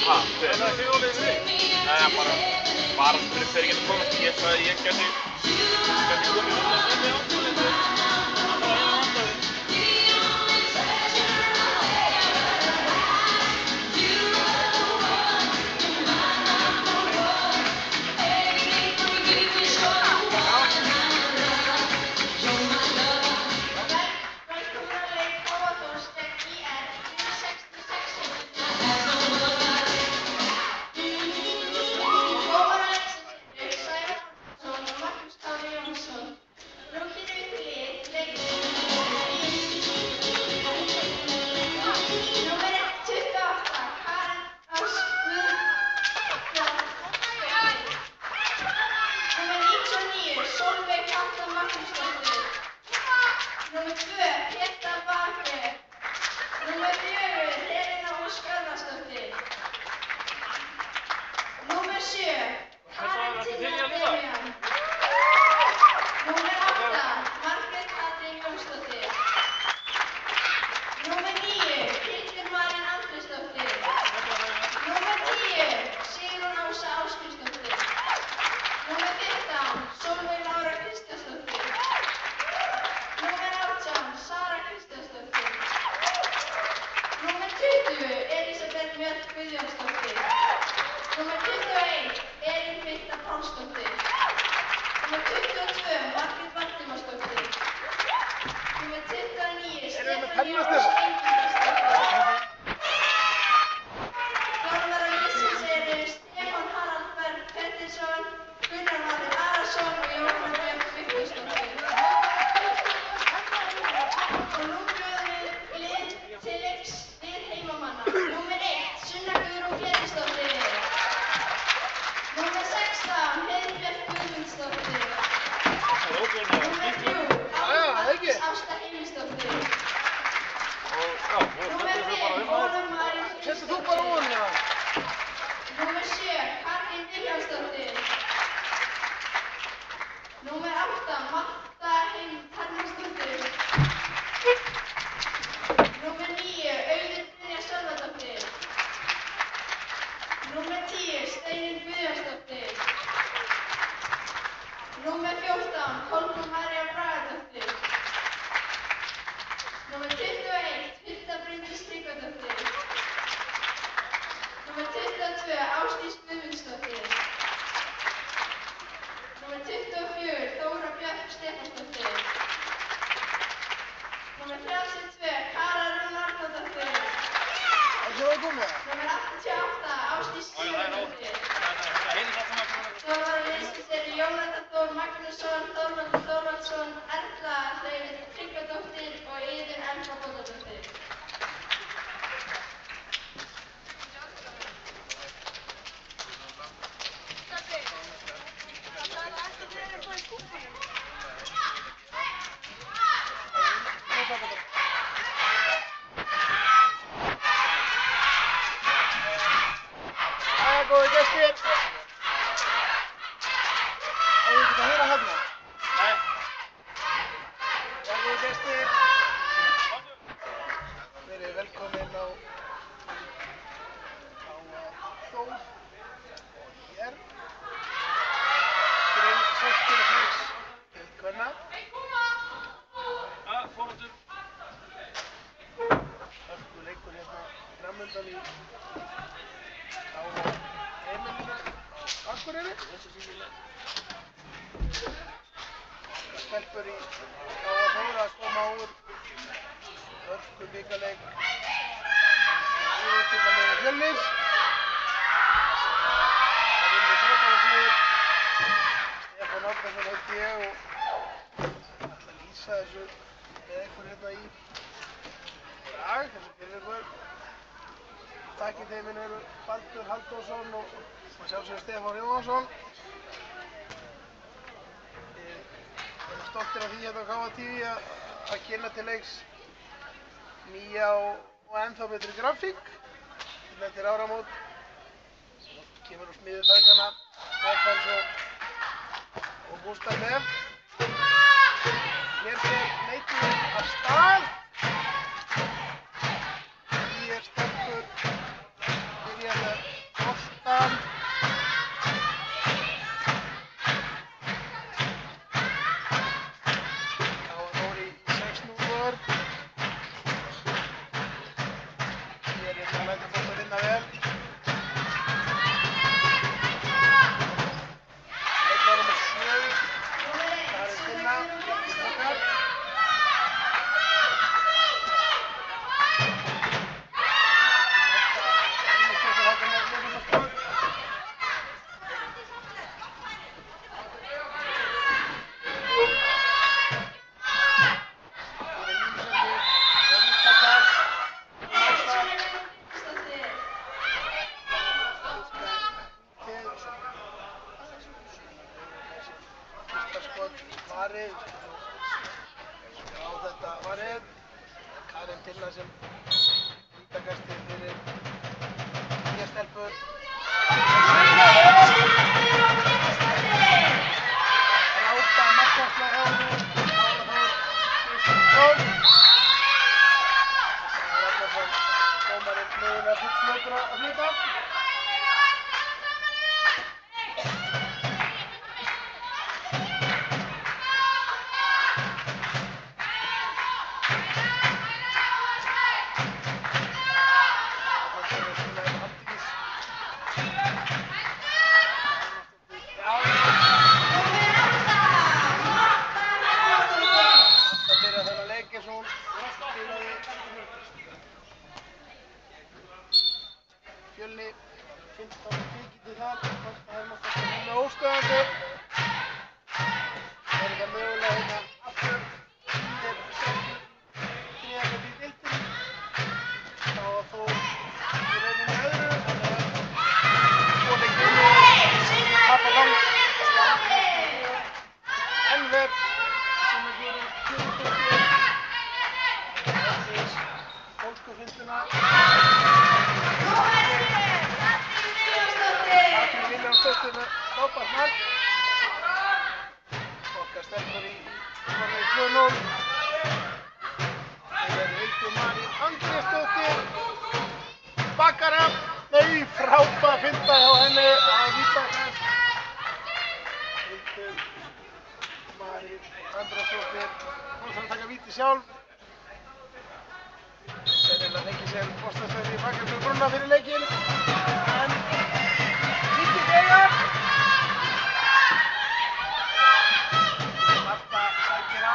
Hver? Nei, bara fyrir þeir geta komast. Ég sagði að ég gæti komið út að semja á þetta. Stelpur í Þóra að koma úr hörku bikaleik yfirtímanlega Fjölnis. Það vinnur Þóttarasigur. Stefán Árnason heiti ég og ætla að lýsa þessu með ykkur hérna í dag, þessu fyrir ykkur. Takk í þeiminn eru Baldur Halldórsson og sjálfsögðu Stefán Jóhannsson. Stoltir af því hérna á KA-TV að kynna til leiks nýja og ennþá betri grafík eftir áramót. Kemur úr smiðjufeðgana Stefáns og Gústaf með. Hér fer leikurinn af stað. Nýjar stelpur byrja með Sæti fólk að vinna vel. Leikmaður nummer 7. Karin Tinna, okkar. Varið, á þetta varið, Karin Tinna sem vítakasti fyrir nýja stelpur. Ráta markvarsla hjá henni, Árþór Kristjánsson. Það er Arnarsson, dómarinn mögulega fullfljótur að hluta. Fjölni, 15 kvikindi þar, það er náttúrulega mjög óstöðandi. Það er þetta mögulega hérna aftur fyrir setjum þriðarlega í deildinni. Þá var þó í rauninni öðru, þannig að leikinu tapar langt. Enver sem er fyrir Kjöldóttir, þessi pólsku fynduna. Viljánsdóttir með frábært mark. Okkar stelpur í 2-0. Það er Hildur Marín Andrésdóttir. Bakara. Nei, frábær finta hjá henni á vítakast. Hildur Marín Andrésdóttir. Hún þarf að taka víti sjálf. Sennilega fengið sér bóstaðsverði í bakgrunni brúna fyrir leikinn. En Marta sækir á.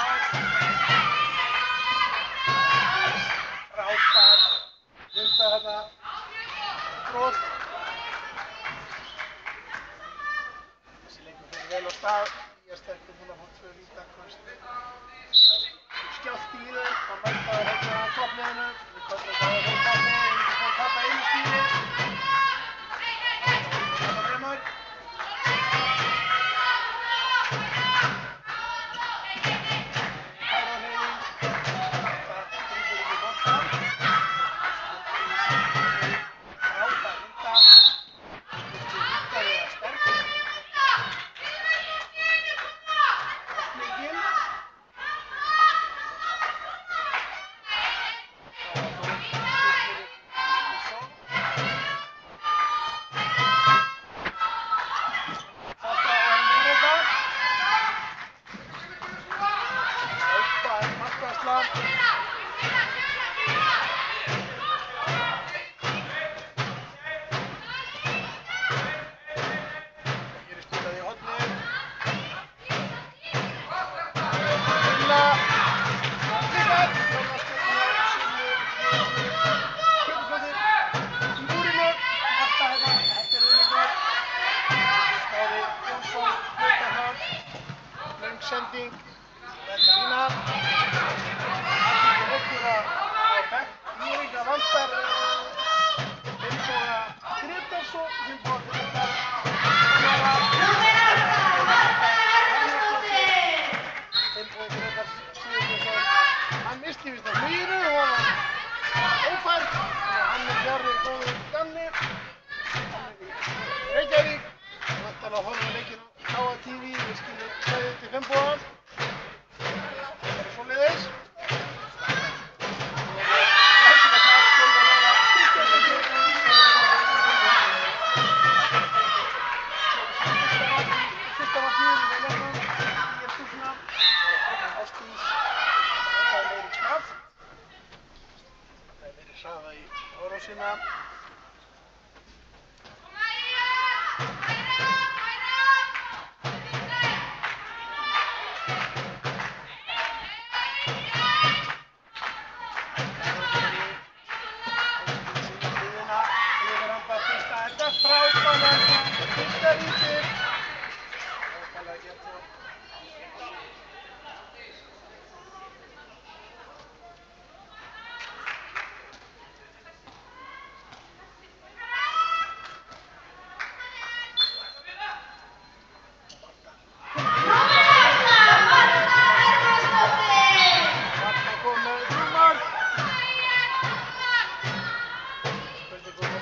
Frábær vinda þarna brot. Þessi leikur fyrir vel á stað. Nýja stelpur núna fór 2 vítaköst. Skjátt í þeim og mæta að reyna á toppliðinu. Við komum það að þeim tapni, við komum að tapa einu stíli. Það fremur. Hæraðhefing. Það drýpur ekki bolta. Ráta vinda. Viltu vindalega sterk. Afleikinn.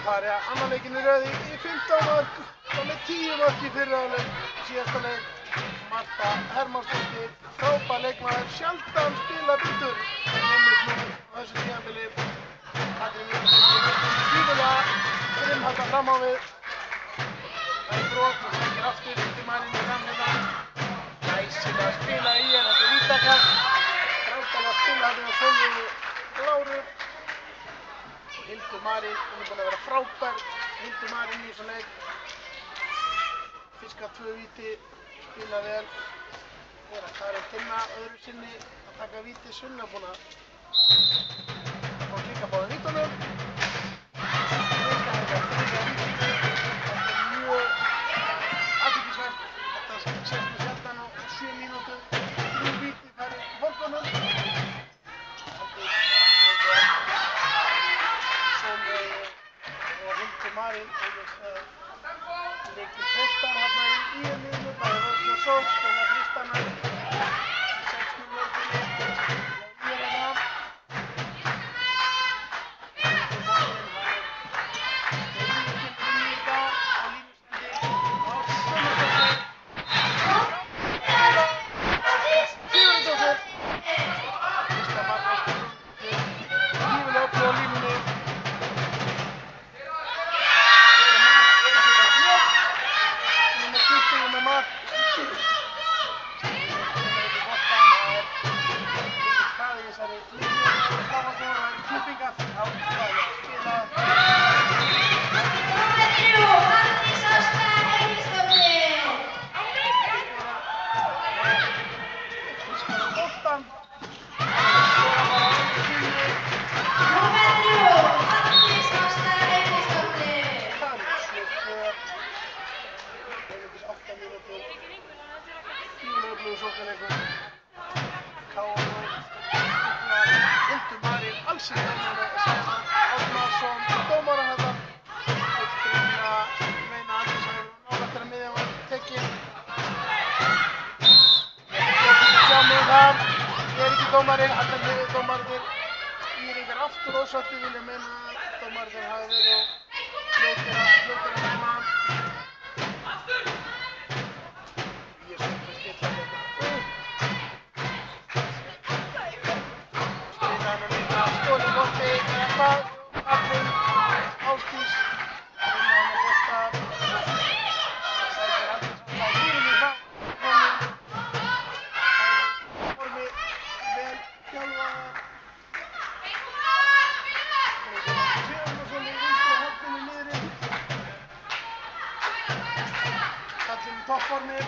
Það er annan leikinn í röð í 15 mörk og með 10 mörk í fyrri hálfleik síðasta leik. Marta Hermannsdóttir, frábær leikmaður, sjaldan spila betur en einmitt nú á þessu tímabili. Katrín Jónsdóttir gífurlega grimhalla fram á við. Það er brot og sækir aftur undir manninn fram hérna. Glæsilega spila í þetta er vítakast. Frábærlega spila hérna á Sólveigu Láru. Hildur Marín, hún er búin að vera frábær, Hildur Marín í þessu leik. Fiskar 2 víti, spila vel. Hér að Karin Tinna öðru sinni að taka víti. Sunna búin að fá klika báðum vítunum. Þetta er mjög athyglisvert. Þetta sést með sjaldan á 7 mínútum. 3 víti þar í hornunum. Og Hildur Marín leikir postar hérna í liðinu, bæði vörn og sókn, spila Kristana í 6 mínútur og nýjar hérna. Hildur Marín kemur inn í þetta á línustendi á Sunnudagsleik. Sigurðardóttir. Krista Magnúsdóttir gífurlega öflug á línunni. Dómarnir Íringar aftur ósáttir vilja meina að dómarnir hafi verið fljótir að dæma. Ég skal ekki stilla þetta upp. Stilla hann líka stólið bolti eða hvað? Katrín Ásdís vinna hann að bolta. Sækir allir saman á Íringi frá honum. Horfi vel þjálfaðar. Kallinn í toppformi.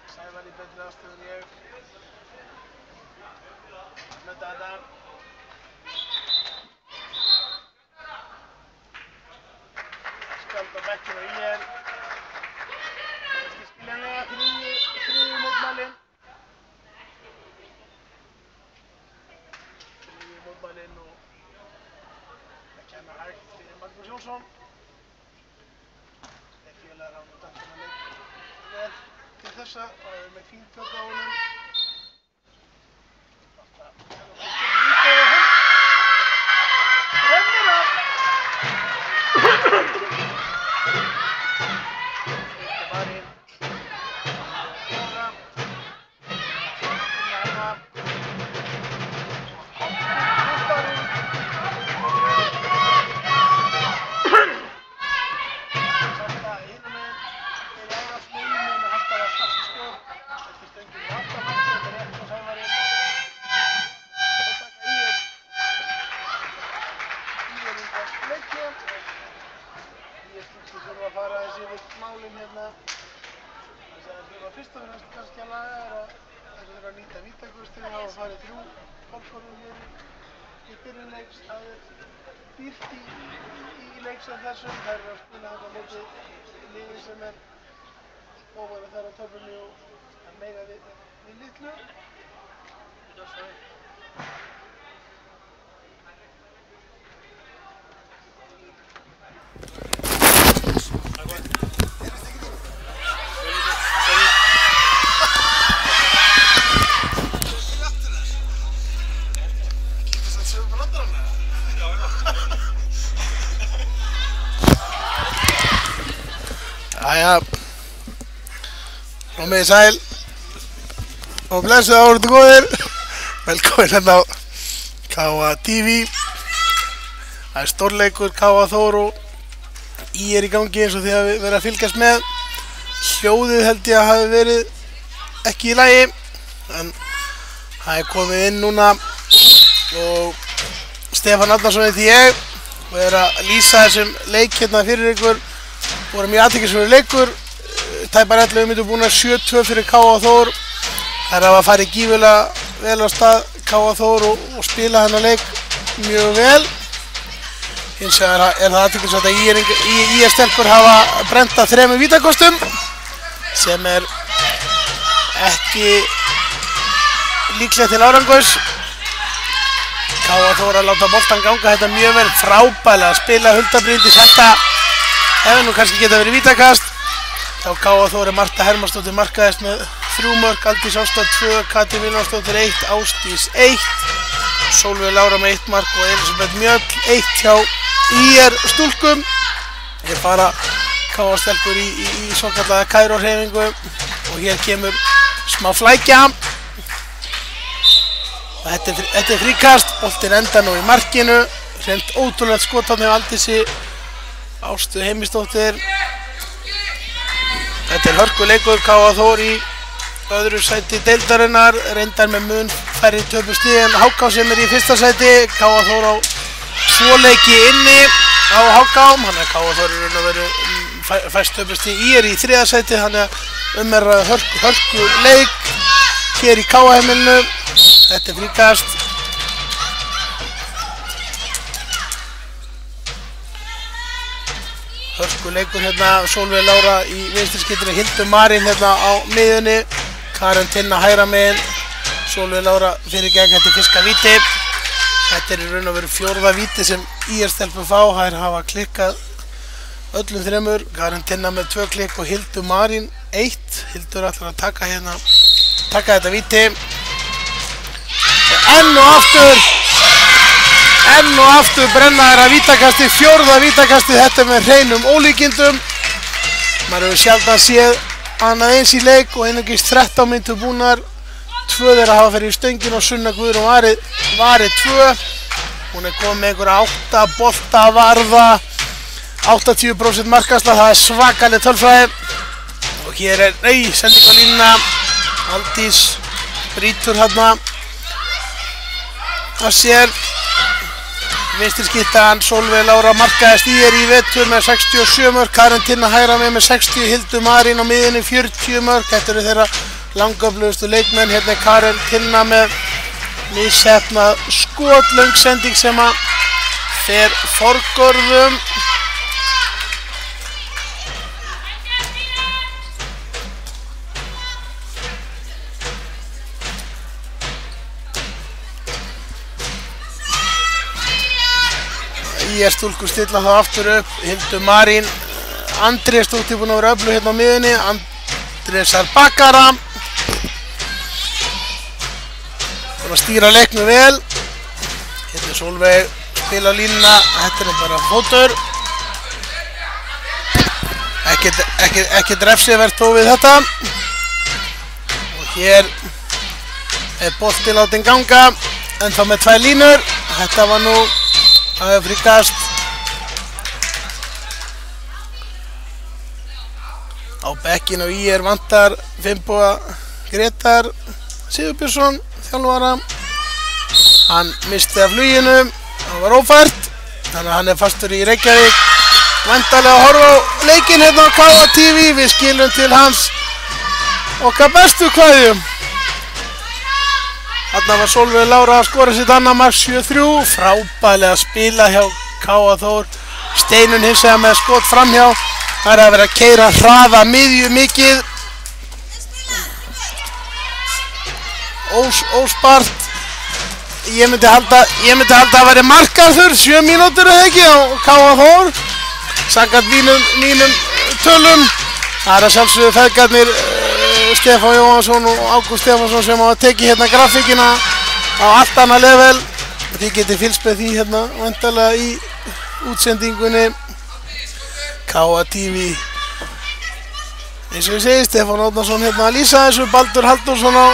Sævar í betri aðstöðu en ég. Með þetta. Skald á bekkinu í mér. Ekki skiljanlega þriðju mótmælin. Þriðju mótmælin og það kemur hægt fyrir Magnús Jónsson. Þeir félagar hafa nú dæmt þennan leik vel til þessa og við erum með fín tök á honum. Brennir af! Hildur Marín. Jóra. Finna hana. Hústarinn. Sætta hinum meginn. Þeir ára smegin með hægt að það stafsi skjór. Eftir stöngin í aftan. vítaköstin hafa farið 3 fálkornum hér í byrjun leiks. Það dýrt í leik sem þessum. Þær að spila þetta móti liði sem óværi þar á töflunni og meira við litlu. Jæja, komið sæl og blessuð áhorfendur góðir. Velkomin hérna á KA TV. Það stórleikur KA Þór og í gangi eins og þið hafi verið að fylgjast með. Hljóðið held ég að hafi verið ekki í lagi, en það komið inn núna og Stefán Árnason heiti ég og að lýsa þessum leik hérna fyrir ykkur. Voru mjög athyglisverður leikur, tæpar 11 mínútur búnar, 7-2 fyrir KA Þór. Þær hafa farið gífurlega vel á stað KA Þór og spila þennan leik mjög vel. Hins vegar það athyglisvert að IR stelpur hafa brentað 3 vítakostum sem ekki líklegt til árangurs. KA Þór að láta boltan ganga þetta mjög vel, frábælega að spila Hulda Bryndís. Þetta hefði nú kannski getað verið vítakast. Þá KA Þór Marta Hermannsdóttir markaðist með 3 mörk, Aldís Ásta 2, Katrín Vilhjálmsdóttir 1, Ásdís 1, Sólveig Lára með 1 mark og Elísabet Mjöll 1 hjá IR stúlkum. Hér fara KA stelpur í svokallaða Kaíró-hreyfingu og hér kemur smá flækja. Þetta fríkast, boltinn endar nú í markinu. Hreint ótrúlegt skot þarna hjá Aldísi Ástu Heimisdóttir. Þetta hörkuleikur, KA Þór í öðru sæti deildarinnar, reyndar með mun færri töpustig en HK sem í fyrsta sæti. KA Þór á 2 leiki inni á HK, þannig að KA Þór í raun og veru fæst töpustig. IR í 3. sæti, þannig að hörkuleik hér í KA-heimilinu. Þetta fríkast. Hörkuleikur hérna, Sólveig Lára í vinstri skeytinu, Hildur Marín hérna á miðjunni, Karen Tinna hægra megin, Sólveig Lára fyrir gegn, þetta fyrsta víti. Þetta í raun og veru 4. víti sem IR stelpur fá. Þær hafa klikkað öllum 3, Karen Tinna með 2 klikk og Hildur Marín 1. Hildur ætlar að taka þetta víti. Enn og aftur brenna þær að vítakasti, 4. vítakasti. Þetta með hreinum ólíkindum. Maður hefur sjaldan séð annað eins í leik og einungis 13 mínútur búnar. 2 þeirra hafa farið í stöngin og Sunna Guðrún varið 2. Hún komið með einhverja 8 bolta varða, 80% markasla, það svakaleg tölfræði. Og hér sending á línuna, Aldís brýtur hérna að sér. Vinstri skittan Sólveig Lára markaðist IR í vetur með 67 mörk, Karen Tinna hægra með 60, Hildur Marín á miðjunni 40 mörk. Þetta eru þeirra langöflugustu leikmenn. Hérna Karen Tinna með misheppnað skot, löng sending sem að fer forgörðum. IR stúlkur stilla þá aftur upp. Hildur Marín, Andrésdóttir búin að vera öflug hérna á miðjunni, Andrésar Bakara búin að stýra leiknum vel. Hérna Sólveig spila á línuna, þetta bara fótur, ekkert refsivert þó við þetta. Og hér boltinn látinn ganga, en þá með 2 línur. Þetta var nú það hefur fríkast. Á bekkinn á IR vantar Finnboga Grétar Sigurbjörnsson, þjálfara. Hann misti af fluginu, það var ófært, þannig að hann fastur í Reykjavík. Væntanlega að horfa á leikinn hérna á KA TV. Við skilum til hans okkar bestu kveðjum. Þarna var Sólveig Lára að skora sitt annað mark 7-3. Frábærlega spila hjá K.A. Þór. Steinun hins vegar með skot framhjá. Það er að vera að keyra hraða miðju mikið. Óspart. Ég myndi halda að væri markaður 7 mínútur eða ekki á K.A. Þór. Samkvæmt mínum tölum. Það er að sjálfsögðu feðgarnir Stefán Jóhansson og Ágúst Stefánsson sem hafa tekið hérna grafíkina á allt annað level. Þið getið fylgst með því hérna væntanlega í útsendingunni K.A. TV. Eins og ég segi, Stefán Árnason hérna að lýsa þessu, Baldur Halldórsson á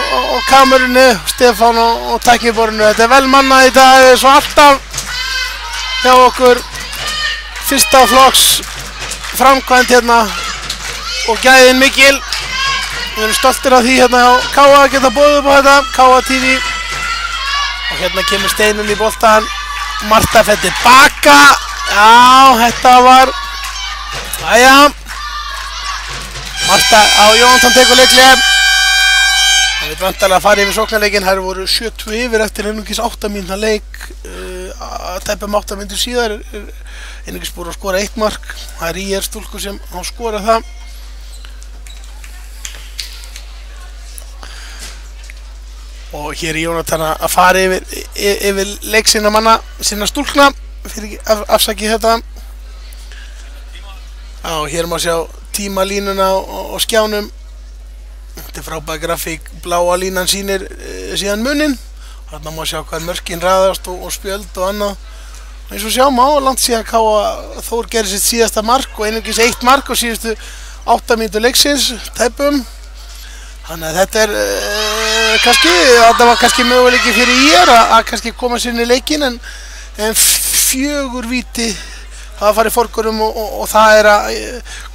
kamerunni, Stefán á tækniborðinu. Þetta er vel mannað í dag, svo alltaf hjá okkur fyrsta flokks framkvæmt hérna og gæðin mikil. Við erum stoltir af því hérna á K.A. að geta boðið upp á þetta, K.A. TV. Og hérna kemur Steinun í boltan. Marta fer tilbaka. Já, þetta var... Jæja. Marta á Jónsson tekur leiklega. Það veit vantarlega að fara yfir sóknarleikinn. Her voru 70 yfir eftir einungis 8 mínútna leik. Tæpum 8 mínútur síðar einungis búið að skora 1 mark. Það er IR stúlku sem á skora það. Og hér er Jónatan að fara yfir leik sinna manna, sinna stúlkna, fyrir afsakið þetta. Já, hér má sjá tímalínuna á skjánum. Þetta er frábær grafík, bláa línan sýnir síðan munin. Þarna má sjá hvað mörkin raðast og spjöld og annað. Og eins og sjá má, langt síðan K.A. Þór gerir sitt síðasta mark og einungis 1 mark á síðustu 8 mínútur leiksins, tæpum. Þannig að þetta er þetta var kannski möguleiki fyrir IR að kannski koma sér inn í leikinn en 4 víti hafa farið forgjörum og það er að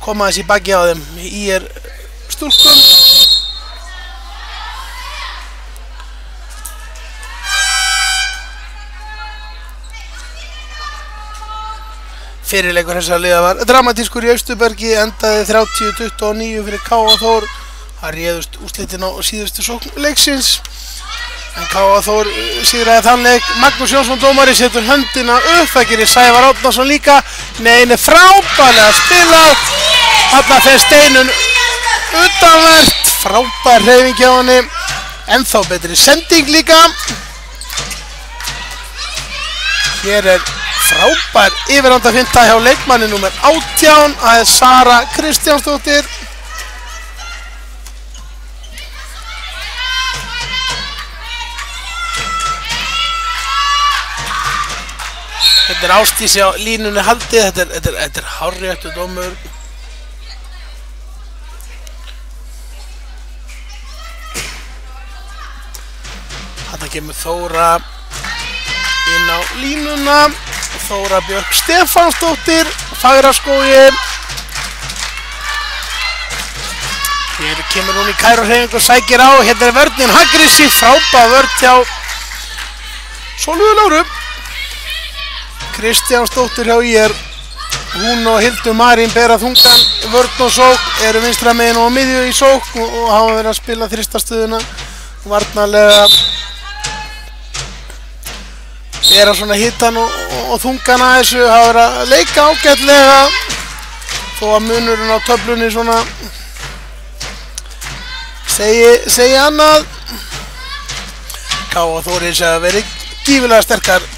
koma þessi baki á þeim IR stúlkum. Fyrirleikur þessara liða var dramatískur í Austurbergi, endaði 30-29 fyrir K.A. Þór. Það réðust úrslitin á síðustu sókn leiksins. En K.A. Þór sigraði þann leik. Magnús Jónsson dómari setur höndina upp. Það gerir Sævar Árnason líka. Nei, frábærlega spilað. Þarna fer Steinun utanvert. Frábær hreyfing hjá henni. Ennþá betri sending líka. Hér er frábær yfirhanda finta hjá leikmanni númer 18. Það er Sara Kristjánsdóttir. Þetta er Ásdísi á línunni haldið, þetta er hárréttur dómur. Þarna kemur Þóra inn á línuna. Þóra Björk Stefánsdóttir, Fagraskógi. Hér kemur hún í kæruhreyfingu og sækir á. Hérna er vörnin Hagrissi, frábær vörn hjá Sólveig Láru. Kristjánsdóttir hjá IR. Hún og Hildur Marín bera þungan vörn og sókn, eru vinstra megin og miðju í sókn og hafa verið að spila þristastöðuna varnarlega. Bera svona hitan og þungan að þessu, hafa verið að leika ágætlega þó að munurinn á töflunni svona segi annað. K.A. Þór hins vegar verið gífurlega sterkar.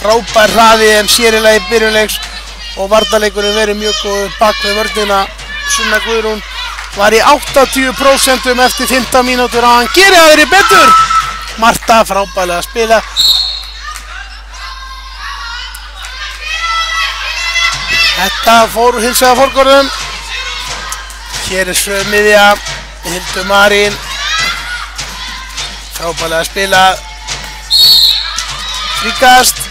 Frábær hraði en sérilegi byrjunleiks og varnarleikurinn verið mjög góður bak við vörnina. Sunna Guðrún var í 80% eftir 15 mínútur og hann gerir að verið betur. Marta frábærlega að spila. Þetta fór hins vegar forgörðum. Hér er miðja Hildur Marín. Frábærlega að spila. Fríkast.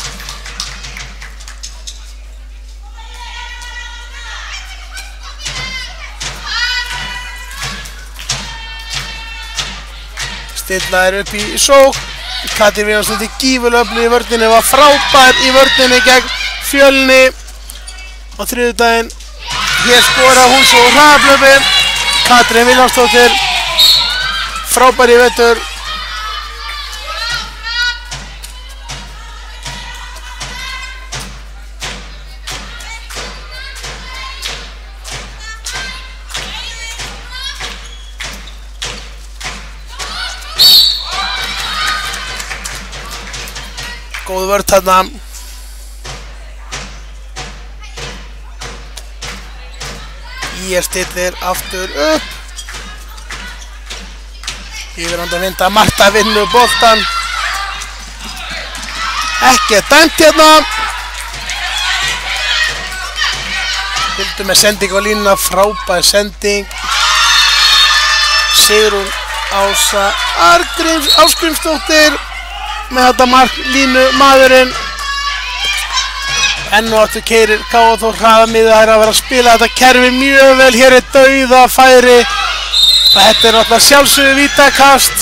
Stilla er upp í sókn. Katrín Viljánsdóttir gífurlega öflug í vörninni, var frábær í vörninni gegn Fjölni á þriðjudaginn. Hér skorar hún svo hraðaplöfi. Katrín Viljánsdóttir frábær í vetur. Góð vörn þarna. ÍR stillir aftur upp. Yfirhanda vinda, Marta vinnur boltan. Ekki dæmt hérna. Hildur með sending á línuna, frábær sending. Sigrún Ása Ásgrímsdóttir með þetta mark, línu maðurinn. Enn og aftur keyrir K.A. Þór hraða miða, það er að vera að spila þetta kerfi mjög vel. Hér er dauðafæri. Þetta er náttúrulega sjálfsögðu vítakast.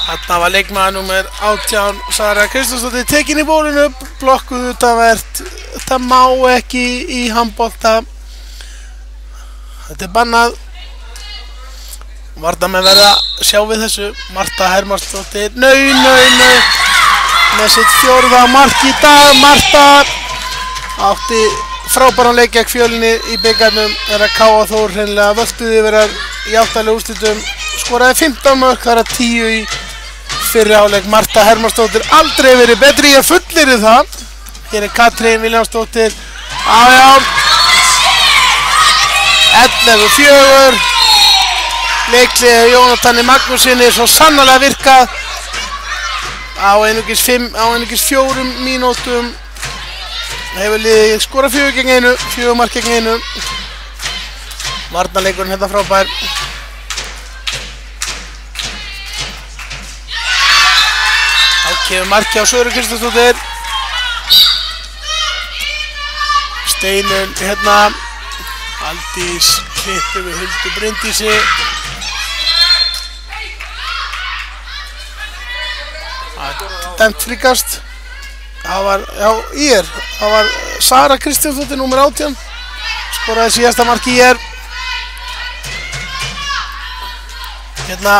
Þarna var leikmaður númer 18 Sara Kristjánsdóttir tekin í bólinu, blokkuð utanvert. Þetta má ekki í handbolta. Þetta er bannað. Varnarmenn verða að sjá við þessu. Marta Hermansdóttir, með sitt 4. mark í dag. Marta átti frábæran leik gegn Fjölni í bikarnum. Er að K.A. Þór hreinlega völtuði yfir í áttalega úrslitum. Skoraði 15 mörk, það er 10 í fyrri hálfleik. Marta Hermansdóttir aldrei verið betri, ég fullyrði það. Hér er Katrín Viljánsdóttir. 11-4. Leikliði Jónatani Magnúsinni svo sannarlega virkað á einungis 4 mínútum. Hefur liðið skorað 4 gegn 1, 4 mark gegn 1. Varnarleikurinn hérna frábær. Þá kemur marki á Söru Kristjánsdóttir. Steinun hérna. Aldís klippi við Huldu Bryndísi. Dæmt fríkast. Það var, ÍR. Það var Sara Kristjánsdóttir, númer 18. Skoraði síðasta mark ÍR. Hérna,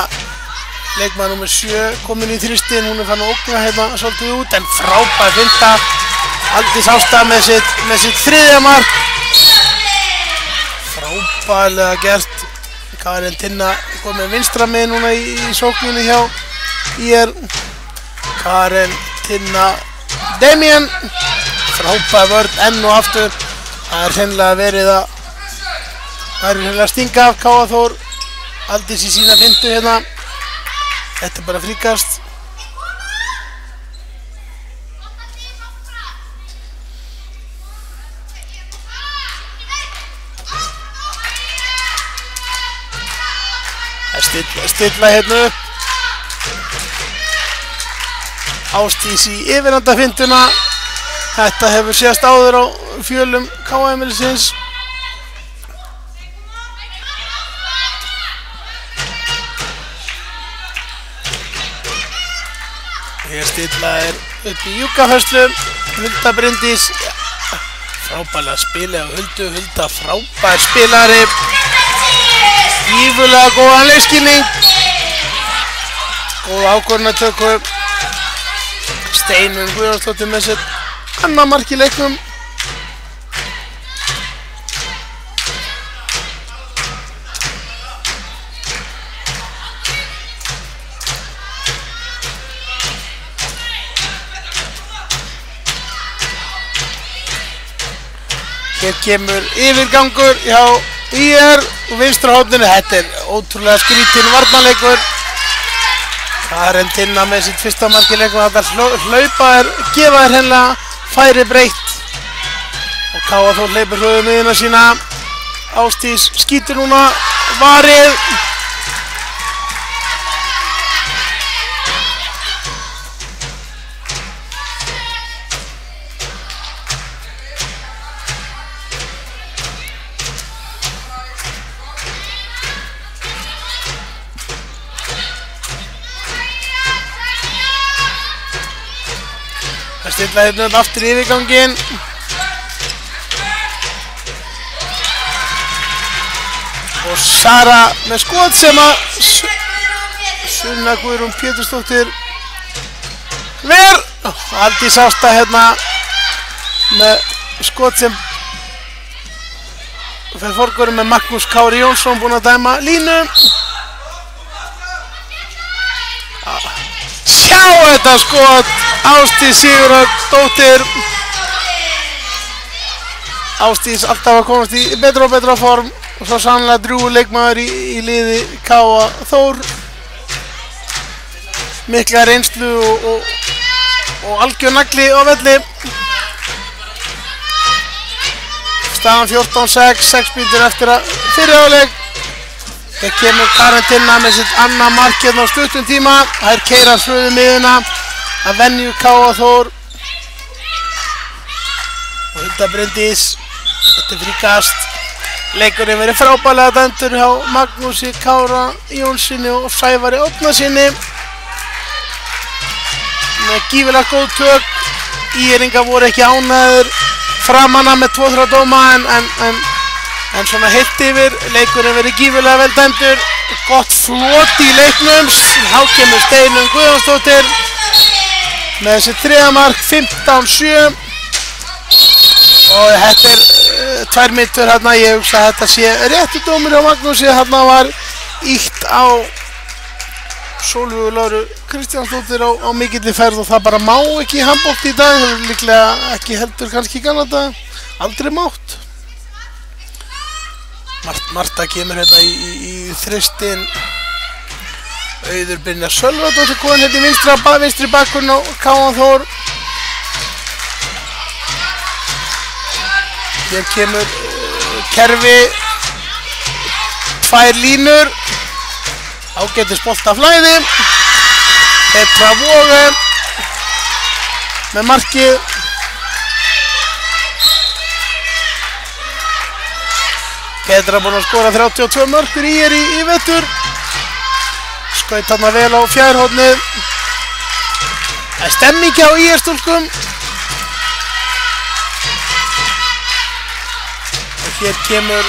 leikmaður númer 7 komin í þrýstin. Hún er fann að ógna hérna svolítið út, en frábær finta. Aldís Ásta með sitt 3. mark. Frábærlega gert. Karin Tinna kom með vinstra með núna í sókninni hjá ÍR. Karin Tinna Damien. Frábær vörn enn og aftur. Það er hreinlega verið að stinga af K.A. Þór. Aldís í sína fintu hérna. Þetta er bara fríkast. Stilla hérna upp. Ásdís í yfirhandafintuna. Þetta hefur séðast áður á fjölum K.A.-heimilisins. Hér Stilla er upp í júkafærslu. Hulda Bryndís. Frábærlega spili á Huldu. Hulda frábær spilari. Gífurlega góðan leikskilning. Góð ákvörðunartöku. Steinun Guðjónsdóttir með sitt annað mark í leiknum. Hér kemur yfirgangur hjá ÍR og vinstra horninu. Þetta er ótrúlega skrítinn varnarleikur. Karin Tinna með sitt 1. mark í leiknum. Þetta hlaupa gefa hreinlega færi breytt. Og K.A. Þór hleypur hlöðu miðuna sína. Ásdís skýtur núna varið. Það stilla hérna aftur í yfirganginn. Og Sara með skot sem að Sunna Guðrún Pétursdóttir ver. Aldís Ásta hérna með skot sem fer forgörðum með Magnús Kári Jónsson búinn að dæma línu. Sjá þetta skot. Ásdís Sigurðardóttir. Ásdís alltaf að komast í betra og betra form og svo sannlega drjúgur leikmaður í liði K.A. Þór. Mikla reynslu og algjör nagli á velli. Staðan 14-6, 6 mínútur eftir að fyrri hálfleik. Hér kemur Karen Tinna með sitt annað mark hérna á stuttum tíma. Þær keyra fröðu miðuna að venju K.A. Þór. Og Hulda Bryndís, þetta fríkast. Leikurinn verið frábærlega dæmdur hjá Magnúsi Kára Jónssoni og Sævari Árnasyni. Með gífurlega góð tök. Íringar voru ekki ánægðir framanna með 2-3 dóma en svona heilt yfir. Leikurinn verið gífurlega vel dæmdur. Gott flot í leiknum. Þá kemur Steinunn Guðjónsdóttir með þessi 3. mark, 15-7. Og þetta 2 mínútur hérna, ég hugsa að þetta sé réttu dómur hjá Magnúsi. Hérna var ítt á Sólveigu Láru Kristjánsdóttir á mikilli ferð og það bara má ekki í handbolta í dag. Það er líklega ekki heldur kannski í gamla daga. Aldrei mátt. Marta kemur hérna í þristin. Auður Brynjar Sölvadóttir komin hérna í vinstri bakkurinn á K.A. Þór. Hér kemur kerfi, 2 línur, ágætis boltaflæði. Petra Våge með markið. Petra búin að skora 32 mörk fyrir ÍR í vetur. Skaut þarna vel á fjærhornið. Það er stemming hjá ÍR-stúlkum. Hér kemur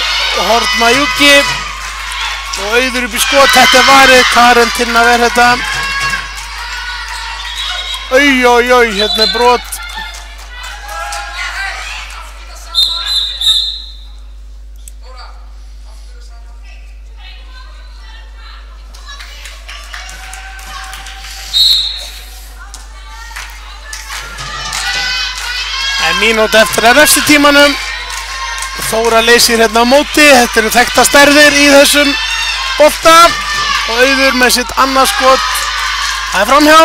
Hortma Júki og Auður upp í skot. Þetta er varið. Karen Tinna verð þetta. Hérna er brot. En mínútu eftir að refsitímanum. Þóra leysir hérna á móti. Þetta eru þekkta stærðir í þessum bolta og Auður með sitt annað skot. Það er framhjá.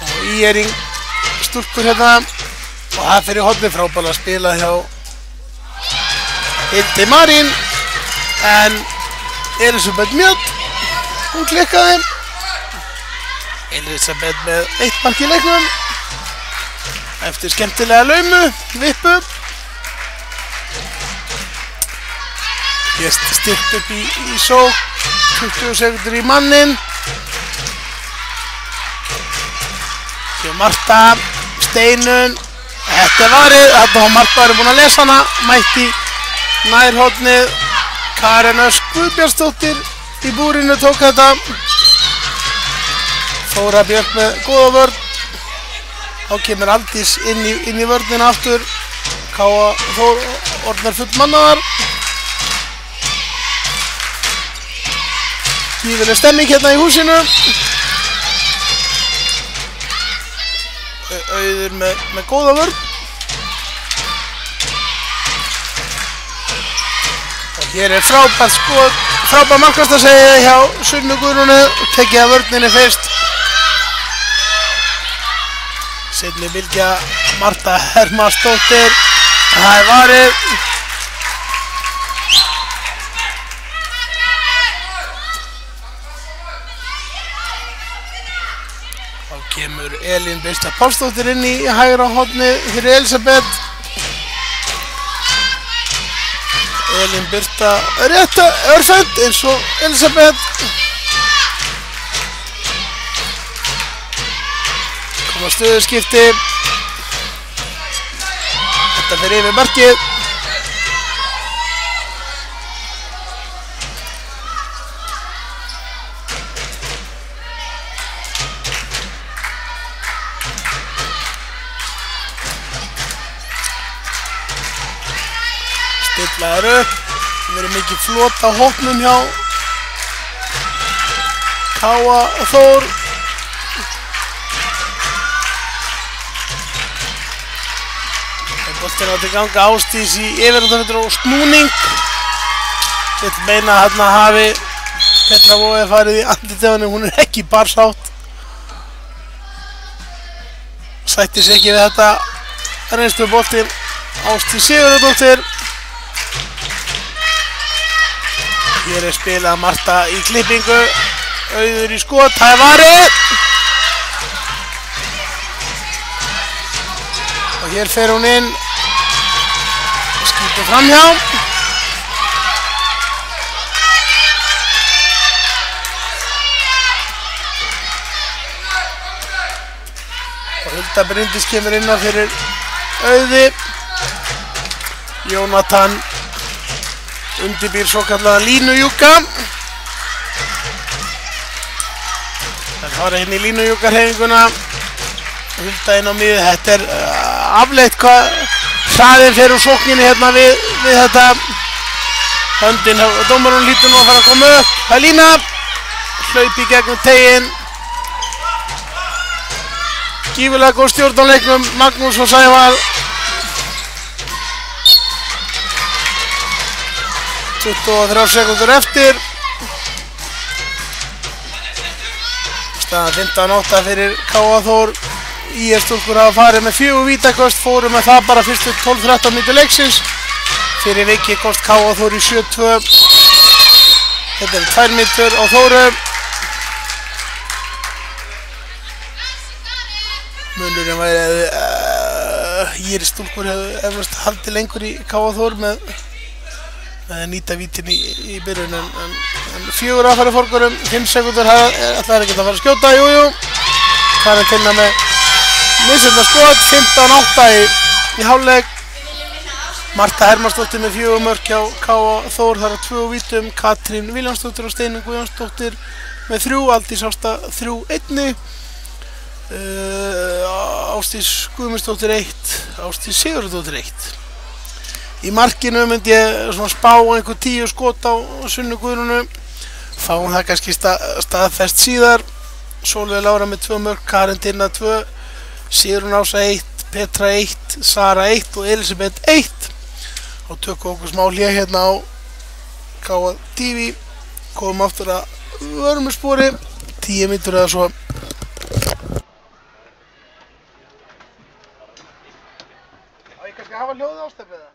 Og ÍR-ing stúlkur hérna og það fyrir hornið. Frábærlega að spila hjá Hildi Marín en Elisabeth Mjöll, hún klikkaði. Elisabeth með 1 mark í leiknum eftir skemmtilega laumu, vippu. Hér styrkt upp í sók, 20 sekundur í mannin. Hér Marta, Steinunn, þetta er varið. Þetta var Marta var búin að lesa hana, mætti nærhornið. Karen Ösk Guðbjartsdóttir í búrinu tók þetta. Þóra Björk með góða vörn. Þá kemur Aldís inn í vörnina aftur. K.A. Þór orðnar full mannaðar. Gífurleg stemming hérna í húsinu. Auður með góða vörn. Og hér er frábært skot, frábært markvarstasegi hjá Sunnu Guðrúnu. Tekið að vörninni fyrst. Seinni bylgja Marta Hermannsdóttir. Það er varið. Þá kemur Elín Birta Pálsdóttir inn í hægra horni fyrir Elisabeth. Elín Birta rétt örfend eins og Elisabeth. Koma stöðuskipti. Þetta fer yfir markið. Stillaður upp. Það verður mikið flot á hópnum hjá Káa Þór. Boltinn átti ganga Ásdís í yfirhundarfyndur og snúning. Vill meina að hérna hafi Petra Voe farið í andlitið á henni, hún er ekki barsátt. Sættir sig ekki við þetta reynslu boltinn. Ásdís Sigurðardóttir. Hér er spilað Marta í klippingu. Auður í skot, það er varið. Og hér fer hún inn. Skýtur framhjá. Og Hulda Bryndís kemur inn á fyrir Auði. Jónatan undirbýr svokallaða línujúka. Það fara inn í línujúkarhefinguna. Hulda inn á miði. Þetta er afleitt hvað hraðinn fer úr sókninni hérna við þetta. Höndin og dómarinn lítur nú að fara að koma upp. Það er lína. Hlaup í gegnum teginn. Gífurlega góð stjórn á leiknum. Magnús og Sævar. 23 sekúndur eftir. Staðan 15-8 fyrir Káa Þór. IR-stúlkur hafa farið með 4 vítaköst, fóru með það bara fyrstu 12-13 mínútur leiksins. Fyrir vikið komst Káa Þór í 7-2. Þetta eru 2 mínútur á Þóru. Munurinn væri að IR-stúlkur hefðu eflaust haldið lengur í Káa Þór með nýta vítin í byrjun, en 4 aðfæri fórgurum, 5 sekúndur, ætlaði ekki að fara að skjóta, jújú. Karin Tinna með misjafna skot, 15-8 í hálfleik. Marta Hermannsdóttir með 4 mörk hjá Káa Þór, þar á 2 vítum. Katrín Viljánsdóttir og Steinunn Guðjónsdóttir með 3, Aldís Ásta 3-1. Ásdís Guðmundsdóttir 1, Ásdís Sigurðardóttir 1. Í markinu myndi ég svona spá einhver 10 skot á Sunnu Guðrúnu. Fáum það kannski staðfest síðar. Sólveig Lára með 2 mörk, Karin Tinna 2, Sigrún Ása 1, Petra 1, Sara 1 og Elisabeth 1. Og tökum okkur smá hlé hérna á Káa TV. Komum aftur að vörmuspori, 10 mínútur eða svo. Á ég kannski að hafa hljóð ástefið það?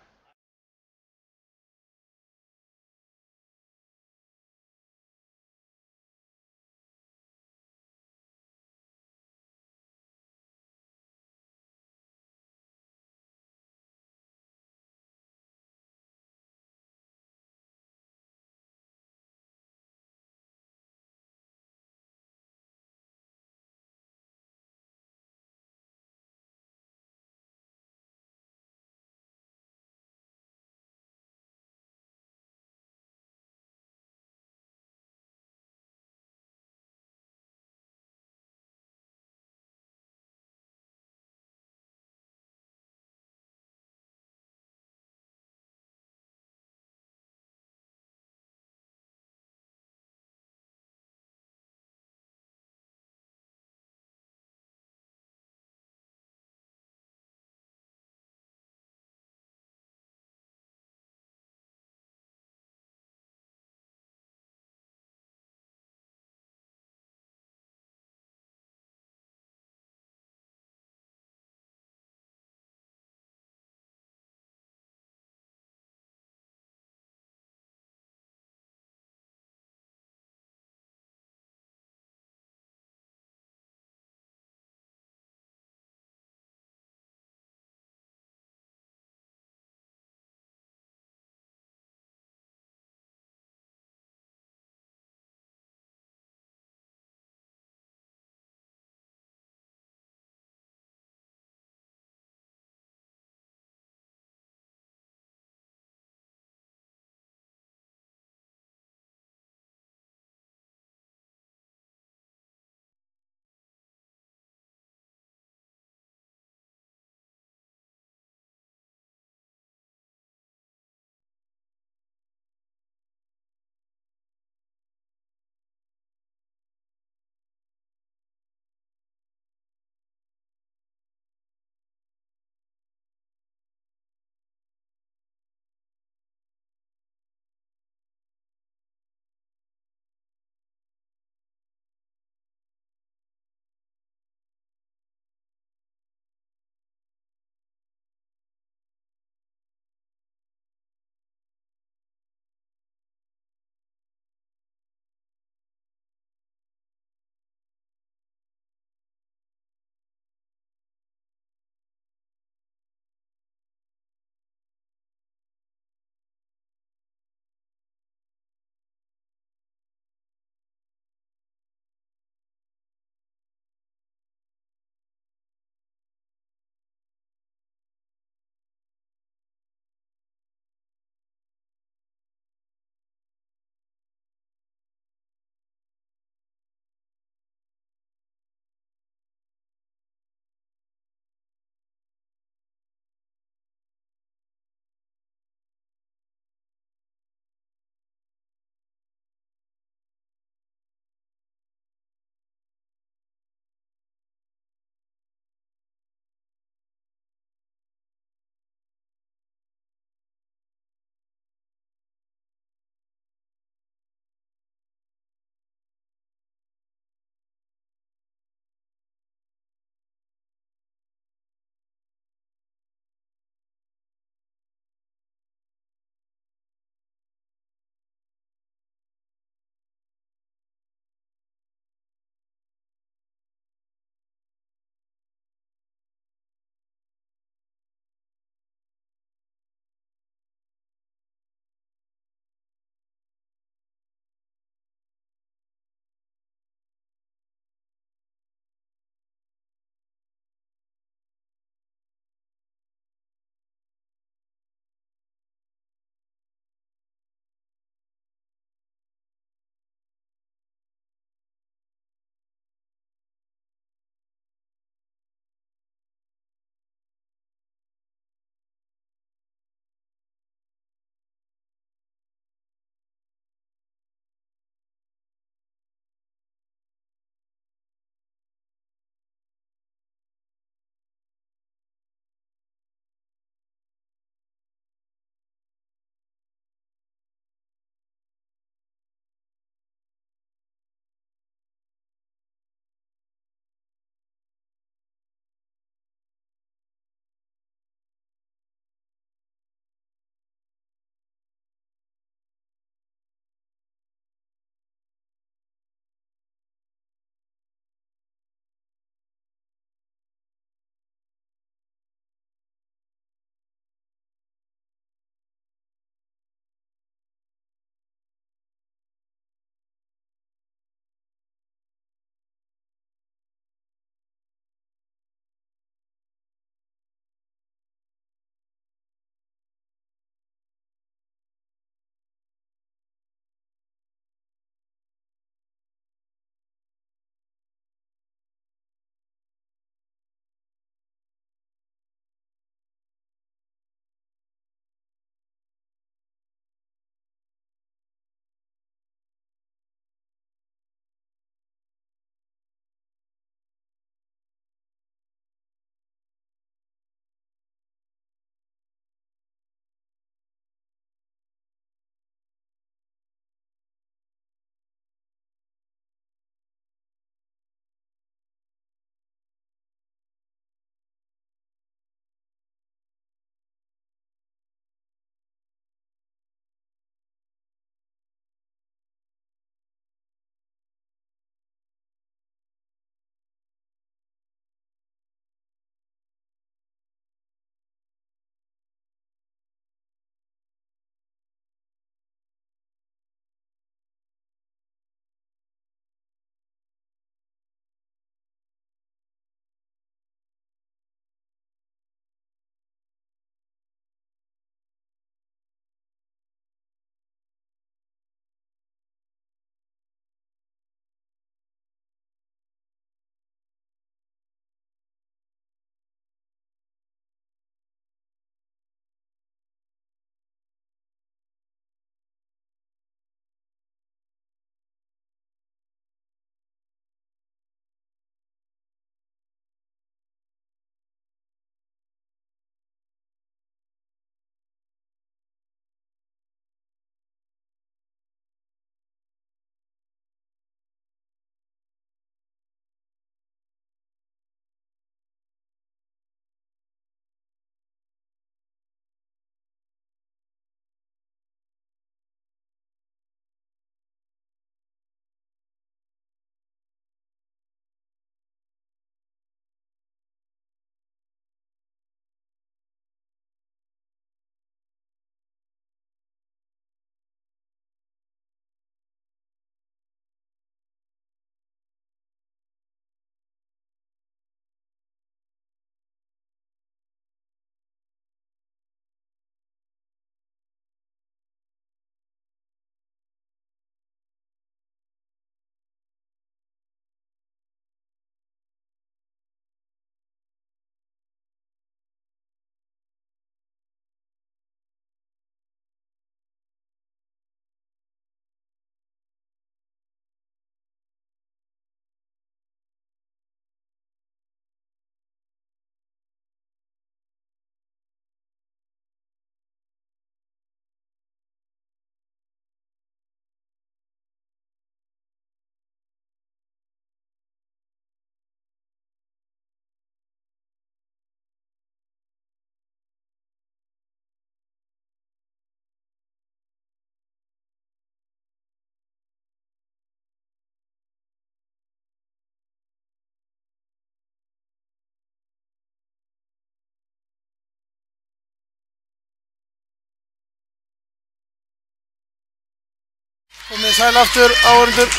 Komið sæl aftur, áhorfendur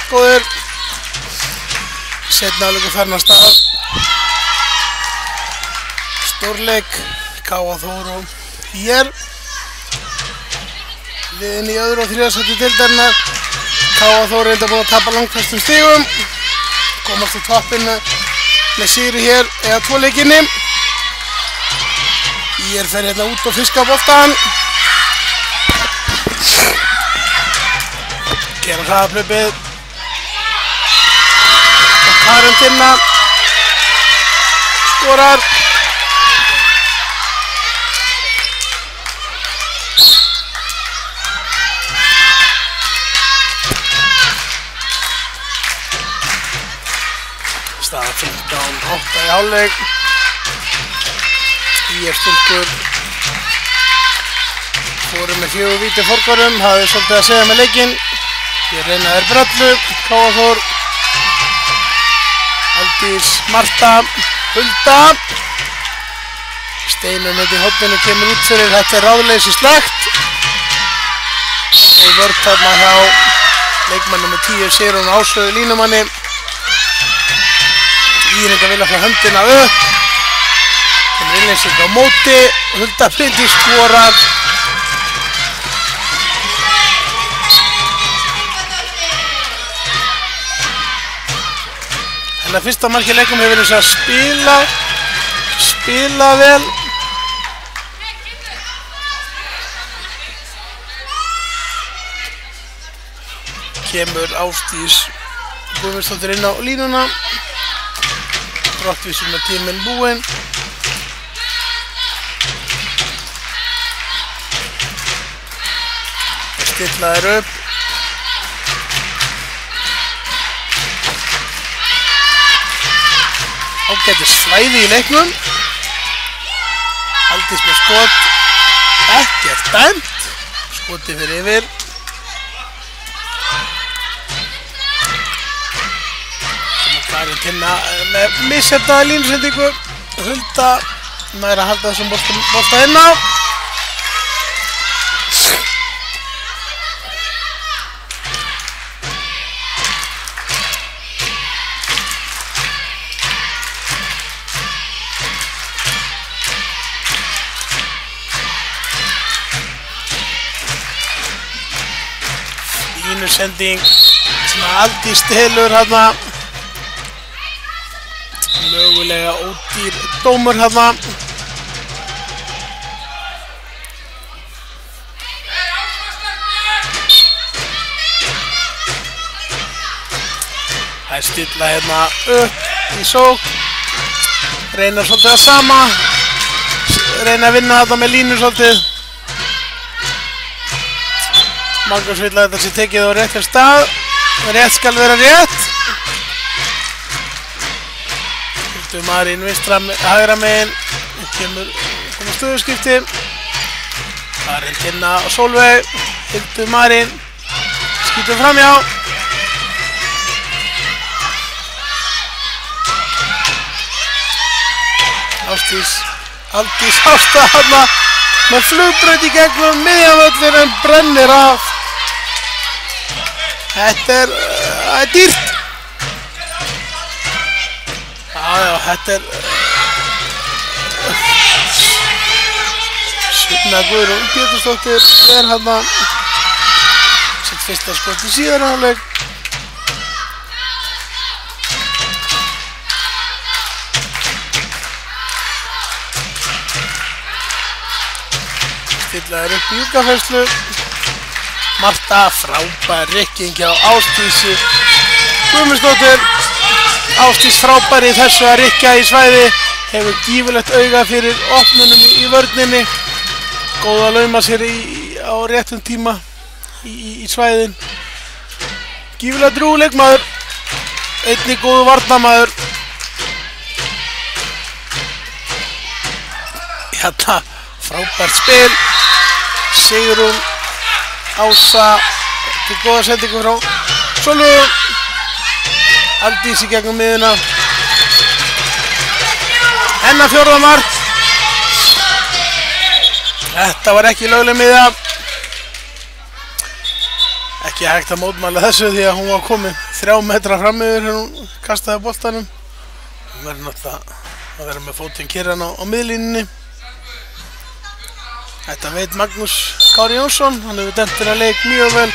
góðir. Seinni hálfleikur farin af stað. Stórleik K.A. Þór og ÍR. Liðin í öðru og þriðja sæti deildarinnar. K.A. Þór reynda búin að tapa langflestum stigum. Komast á toppinn með sigri hér eða 2 leikinni. ÍR fer hérna út og fiska boltann. Gera hraðahlaupið. Og Karen Tinna skorar. Staða 15-8 í hálfleik. ÍR stúlkur fóru með 4 víti forgórum, hafði svolítið að segja með leikinn. Ég reyna þær bröllu, K.A. Þór, Aldís, Marta, Hulda. Steinun í horninu kemur út fyrir, þetta er ráðleysislegt. Og vörð þarna hjá leikmanni með 10 Sigrún Ásröðu línumanni. Íringa vilja frá höndina upp. Kemur innleysingi á móti, Hulda Bryndís skorar. Hennar fyrsta mark í leikum hefur þess að spila vel. Kemur Ásdís Guðmundsdóttir inn á línuna. Brottvísun með tíminn búinn. Stilla þær upp. Ágætis svæði í leiknum. Aldís með skot. Ekkert dæmt. Skoti fyrir yfir. Karen Tinna með missefnaða línusendingu. Hulda nær að halda þessum bolta inn á. Línusending sem Aldís stelur hérna. Mögulega ódýr dómur hérna. Það er stilla hérna upp í sók. Reynar svolítið að sama. Reyna að vinna þetta með línu svolítið. Magnús vill að þetta sé tekið á réttum stað. Rétt skal vera rétt. Marín vinstra hægra megin. Kemur stöðuskipti. Karen Tinna og Sólveig. Hildur Marín. Skiptum framjá. Aldís Ásta hana með flugbraut í gegnum miðjavöllin en brennir af. Þetta er dýrt. Já, þetta er Sunna Guðrún Pétursdóttir er hana sitt fyrsta skot í síðari hálfleik. Stillaður upp í júkafærslu. Marta frábær rykking hjá Ásdísi Guðmundsdóttir. Ásdís frábær í þessu að rykka í svæði. Hefur gífurlegt auga fyrir opnunum í vörninni. Góð að lauma sér á réttum tíma í svæðin. Gífurlega drjúgur leikmaður. Einnig góður varnarmaður. Hérna frábært spil. Sigrún Ása til góða sendingu frá Sólveig. Aldís í gegnum miðuna. Hennar 4. mark. Þetta var ekki lögleg miða. Ekki hægt að mótmæla þessu því að hún var komin 3 metra fram yfir þegar hún kastaði boltanum. Hún verður náttúrulega að vera með fótinn kyrran á miðlínunni. Þetta veit Magnús Kári Jónsson, hann hefur dæmt þennan leik mjög vel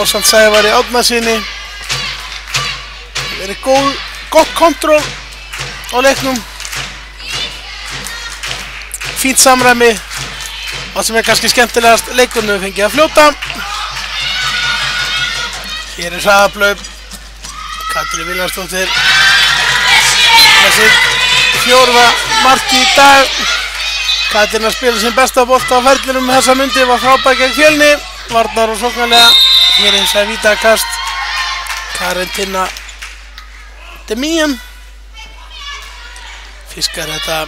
ásamt Sævari Árnasyni. Það verið gott kontról á leiknum. Fínt samræmi. Það sem kannski skemmtilegast leikurinn við fengið að fljóta. Hér hraðaplaup. Katrín Vilhjálmsdóttir með sitt 4. mark í dag. Katrín að spila sin besta bolta á ferlinum þessa mundi, var frábær gegn Fjölni. Varnar og sóknarlega. Hér hins vegar vítakast. Karentína Demían. Fiskar þetta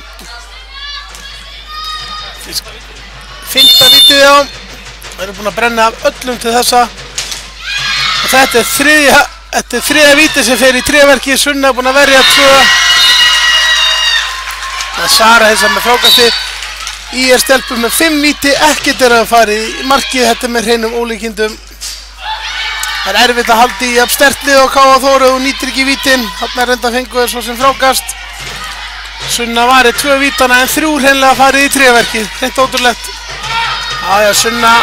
5. vítið á. Það eru búin að brenna af öllum til þessa. Og þetta er 3. vítið sem fer í tréverki. Sunna er búin að verja 2. Það er Sara hins með frákastið. IR stelpur með 5 víti. Ekkert er að fara í markið. Þetta með hreinum ólíkindum. Það er erfitt að halda í jafn sterkt lið og K.A. Þór og nýtir ekki vítin. Þarna er reynda fenguð svo sem frákast. Sunna varði 2 vítana en 3 hreinlega farið í tréverkið. Hreint ótrúlegt. Já, Sunna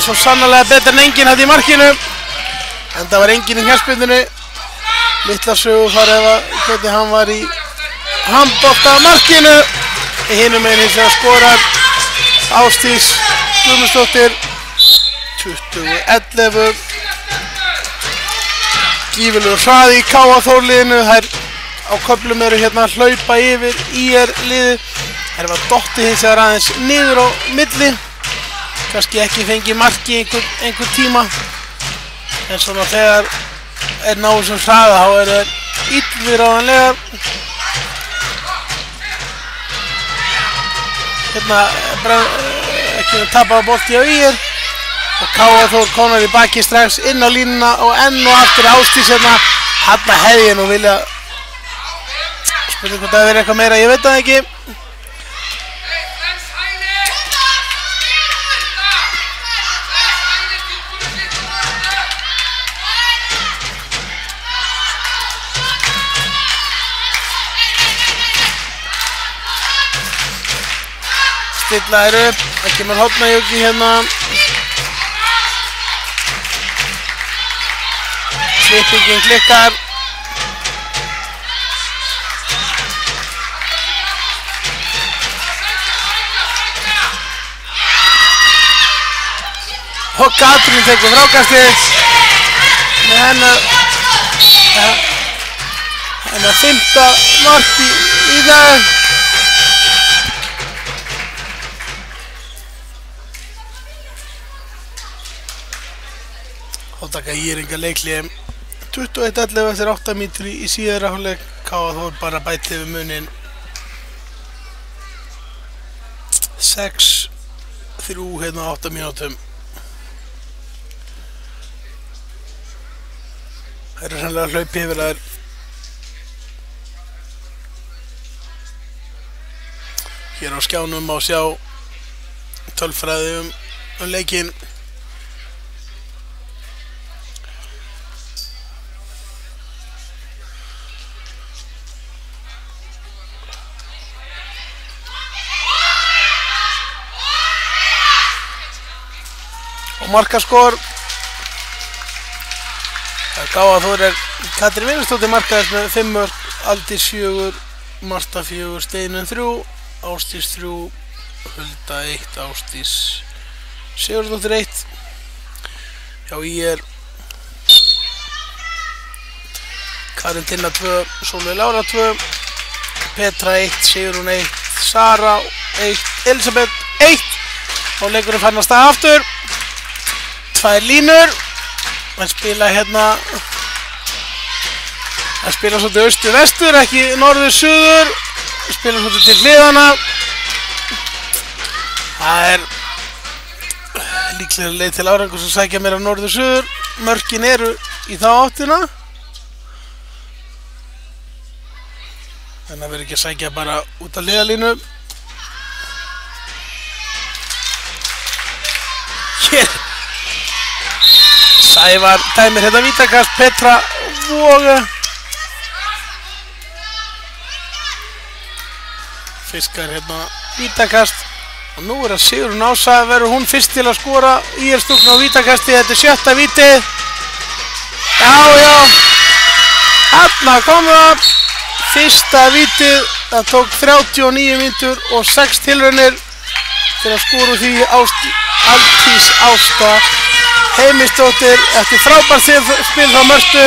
svo sannarlega betur en enginn hætti í markinu. En það var enginn í knattspyrnunni. Litla sögu farið hvernig hann var í handbolta markinu. Hinum megin hins vegar skorar Ásdís Guðmundsdóttir 20-11. Gífurlegur hraði í K.A. Þór liðinu. Þær á köflum eru hérna að hlaupa yfir IR liðið. Þær var dottið hins vegar aðeins niður á milli. Kannski ekki fengið marki einhver tíma. En svona þegar er náðu sem hraða þá eru þær illviðráðanlegar. Hérna ekki tapaða bolti á IR. Og K.A. Þór konar í baki strax inn á línuna og enn og aftur Ásdís hérna. Þarna hefði ég nú vilja. Spurning hvort það verið eitthvað meira, ég veit það ekki. Stilla upp, það kemur Hornajúki hérna. Klippingin klikkar. Og Katrín tekur frákastið með hennar 5. marki í dag. Hóttaka Írringa leikli 21-11 eftir 8 mínútur í síðara hálfleik. K.A. Þór bara bæti við munin 6-3 hérna á 8 mínútum. Það eru sannlega að hlaupa yfir þær. Hér á skjánum má sjá tölfræði leikinn. Og markaskor. K.A. Þór Katrín Vilhjálmsdóttir markaðist með 5 mörk, Aldís 4, Marta 4, Steinunn 3, Ásdís 3, Hulda 1, Ásdís Sigurðardóttir 1. Hjá IR Karentína 2, Sólveig Lára 2, Petra 1, Sigrún 1, Sara 1, Elisabeth 1. Og leikurinn fann að staða aftur. 2 línur. Það spila hérna. Það spila svolítið austur-vestur, ekki norður-suður. Spila svolítið til hliðana. Það líklega leið til árangurs að sækja meira norður-suður. Mörkin eru í þá áttina. Þannig að verður ekki að sækja bara út af hliðalínu. Hér Sævar dæmir hérna vítakast, Petra Voga fiskar hérna vítakast og nú það Sigrún Ása, verður hún fyrst til að skora stúlkna á vítakasti, þetta 7. vítið. Já, þarna kom það, fyrsta vítið, það tók 39 mínútur og 6 tilraunir til að skora úr því. Aldís Ásta Heimisdóttir eftir frábært spil frá Mörtu.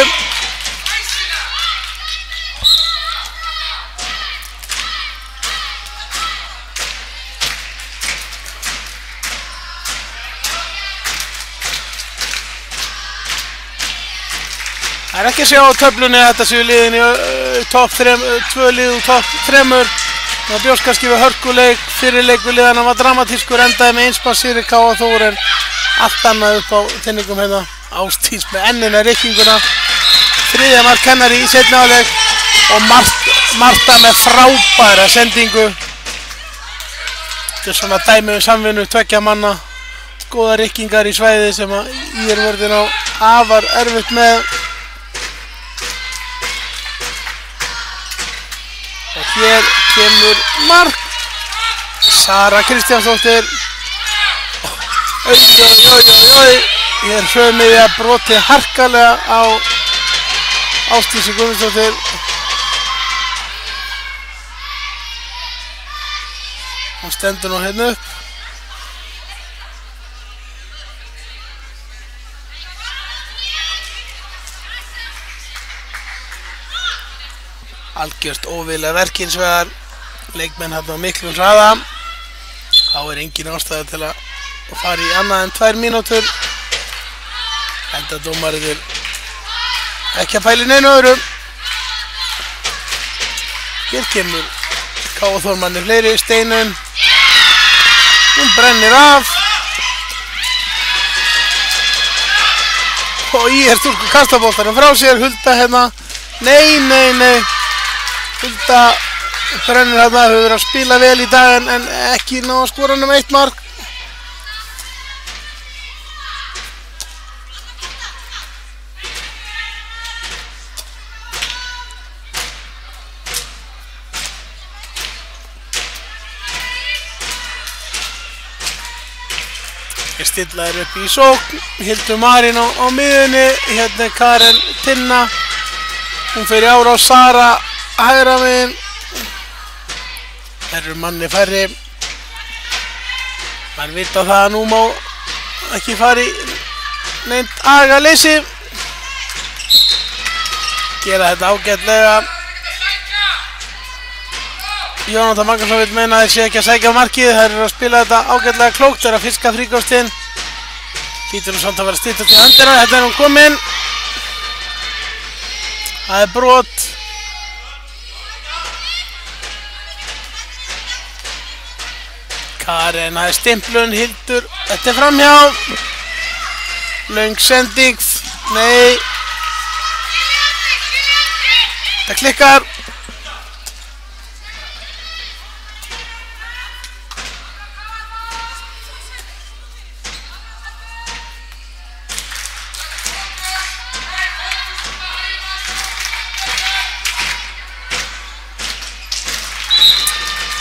Það er ekki að sjá á töflunni að þetta séu liðin í topp 3, 2 lið og topp 3. Það bjóst kannski við hörkuleik, fyrirleik við liðana var dramatískur, endaði með einspassýri K.A. Þór en allt annað upp á tenningum hérna. Ástís með ennina rykkinguna, 3. mark hennar í seinni hálfleik og Marta með frábæra sendingu. Þetta er svona dæmi um samvinnu 2 manna, góða rykkingar í svæði sem að vörðin á afar erfitt með. Og hér kemur mark, Sara Kristjánsdóttir, hér hröðum að broti harkalega á Ásdísi Guðmundsdóttir. Hann stendur nú hérna upp. Algjört óvilja verk hins vegar, leikmenn hérna á miklum hraða. Þá er engin ástæða til að fara í annað en 2 mínútur. Enda dómarinn ekki að pæla í neinu öðru. Hér kemur K.A. Þór manni fleiri, Steinun. Hún brennir af. Og stúlku kastaboltanum frá sér, Hulda hérna. Nei. Hulda brennir hérna, hefur verið að spila vel í dag en ekki ná að skora um 1 mark. Stillaður upp í sókn, Hildur Marín á miðunni, hérna er Karen Tinna, hún fer í ára á Sara hægra megin. Það eru manni færri, maður vita það að nú má ekki fara í neitt agaleysi, gera þetta ágætlega. Jónatan Magnússon vil meina að þeir sé ekki að sækja markið, þeir eru að spila þetta ágætlega klókt, þeir eru að fiska fríkostinn. Hlýtur nú samt að vera styttast í höndina, þetta er nú kominn. Það er brot. Karen, það er stimplun, Hildur, þetta er framhjá. Löng sending, nei. Þetta klikkar.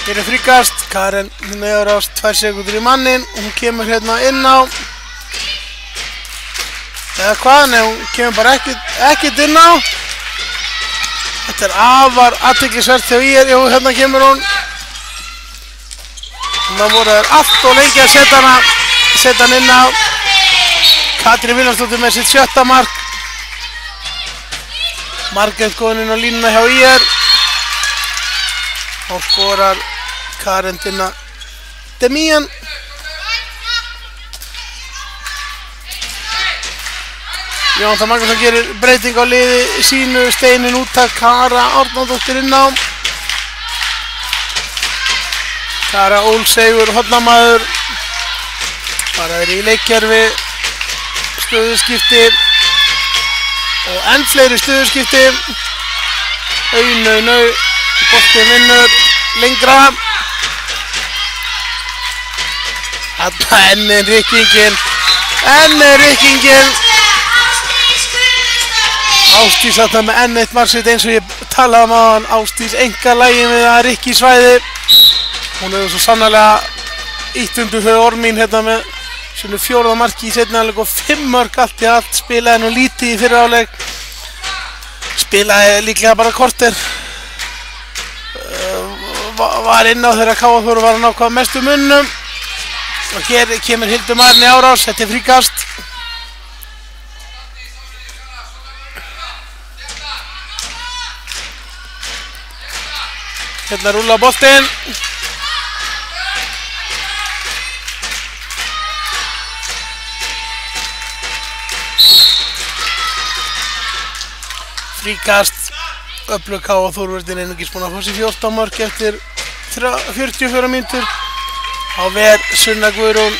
Hér er fríkast, Karen neður á 2 sekúndur í mannin, hún kemur hérna inn á. Eða hvað, nei, hún kemur bara ekkert inn á. Þetta er afar athyglisvert hjá ÍR, jú, hérna kemur hún. Það voru þær allt og lengi að setja hann inn á. Katrín Viljánsdóttir með sitt 7. mark. Margrét góðin inn á línuna hjá ÍR. Og skorar Karen Tinna Demían. Jónatan Magnússon gerir breyting á liði sínu, Steinin úttak, Kara Árnadóttir inn á. Kara Ólseigur, hornamaður, faraður í leikkerfi, stöðuskipti og enn fleiri stöðuskipti. Nau, boltinn vinnur lengra. Þarna enn er rykkingin. Ásdís þarna með enn eitt marksitt eins og ég talaði um áðan. Ásdís enga lægin við að Rikki svæði. Hún hefur svo sannarlega ítt undir þau ormín hérna með sínu 4. marki í seinni hálfleik og 5 mörk allt í allt. Spilaði nú lítið í fyrri hálfleik. Spilaði líklega bara korter. Var inn á þegar KFUR var að ná hvað mestu munnum. Og hér kemur Hildur Marín í árás. Þetta er fríkast. Hérna rúla boltinn. Fríkast. Öflug KFUR verðin einungis búin að fá sér 14 mörk eftir 44 mínútur. Á ver Sunna Guðrún.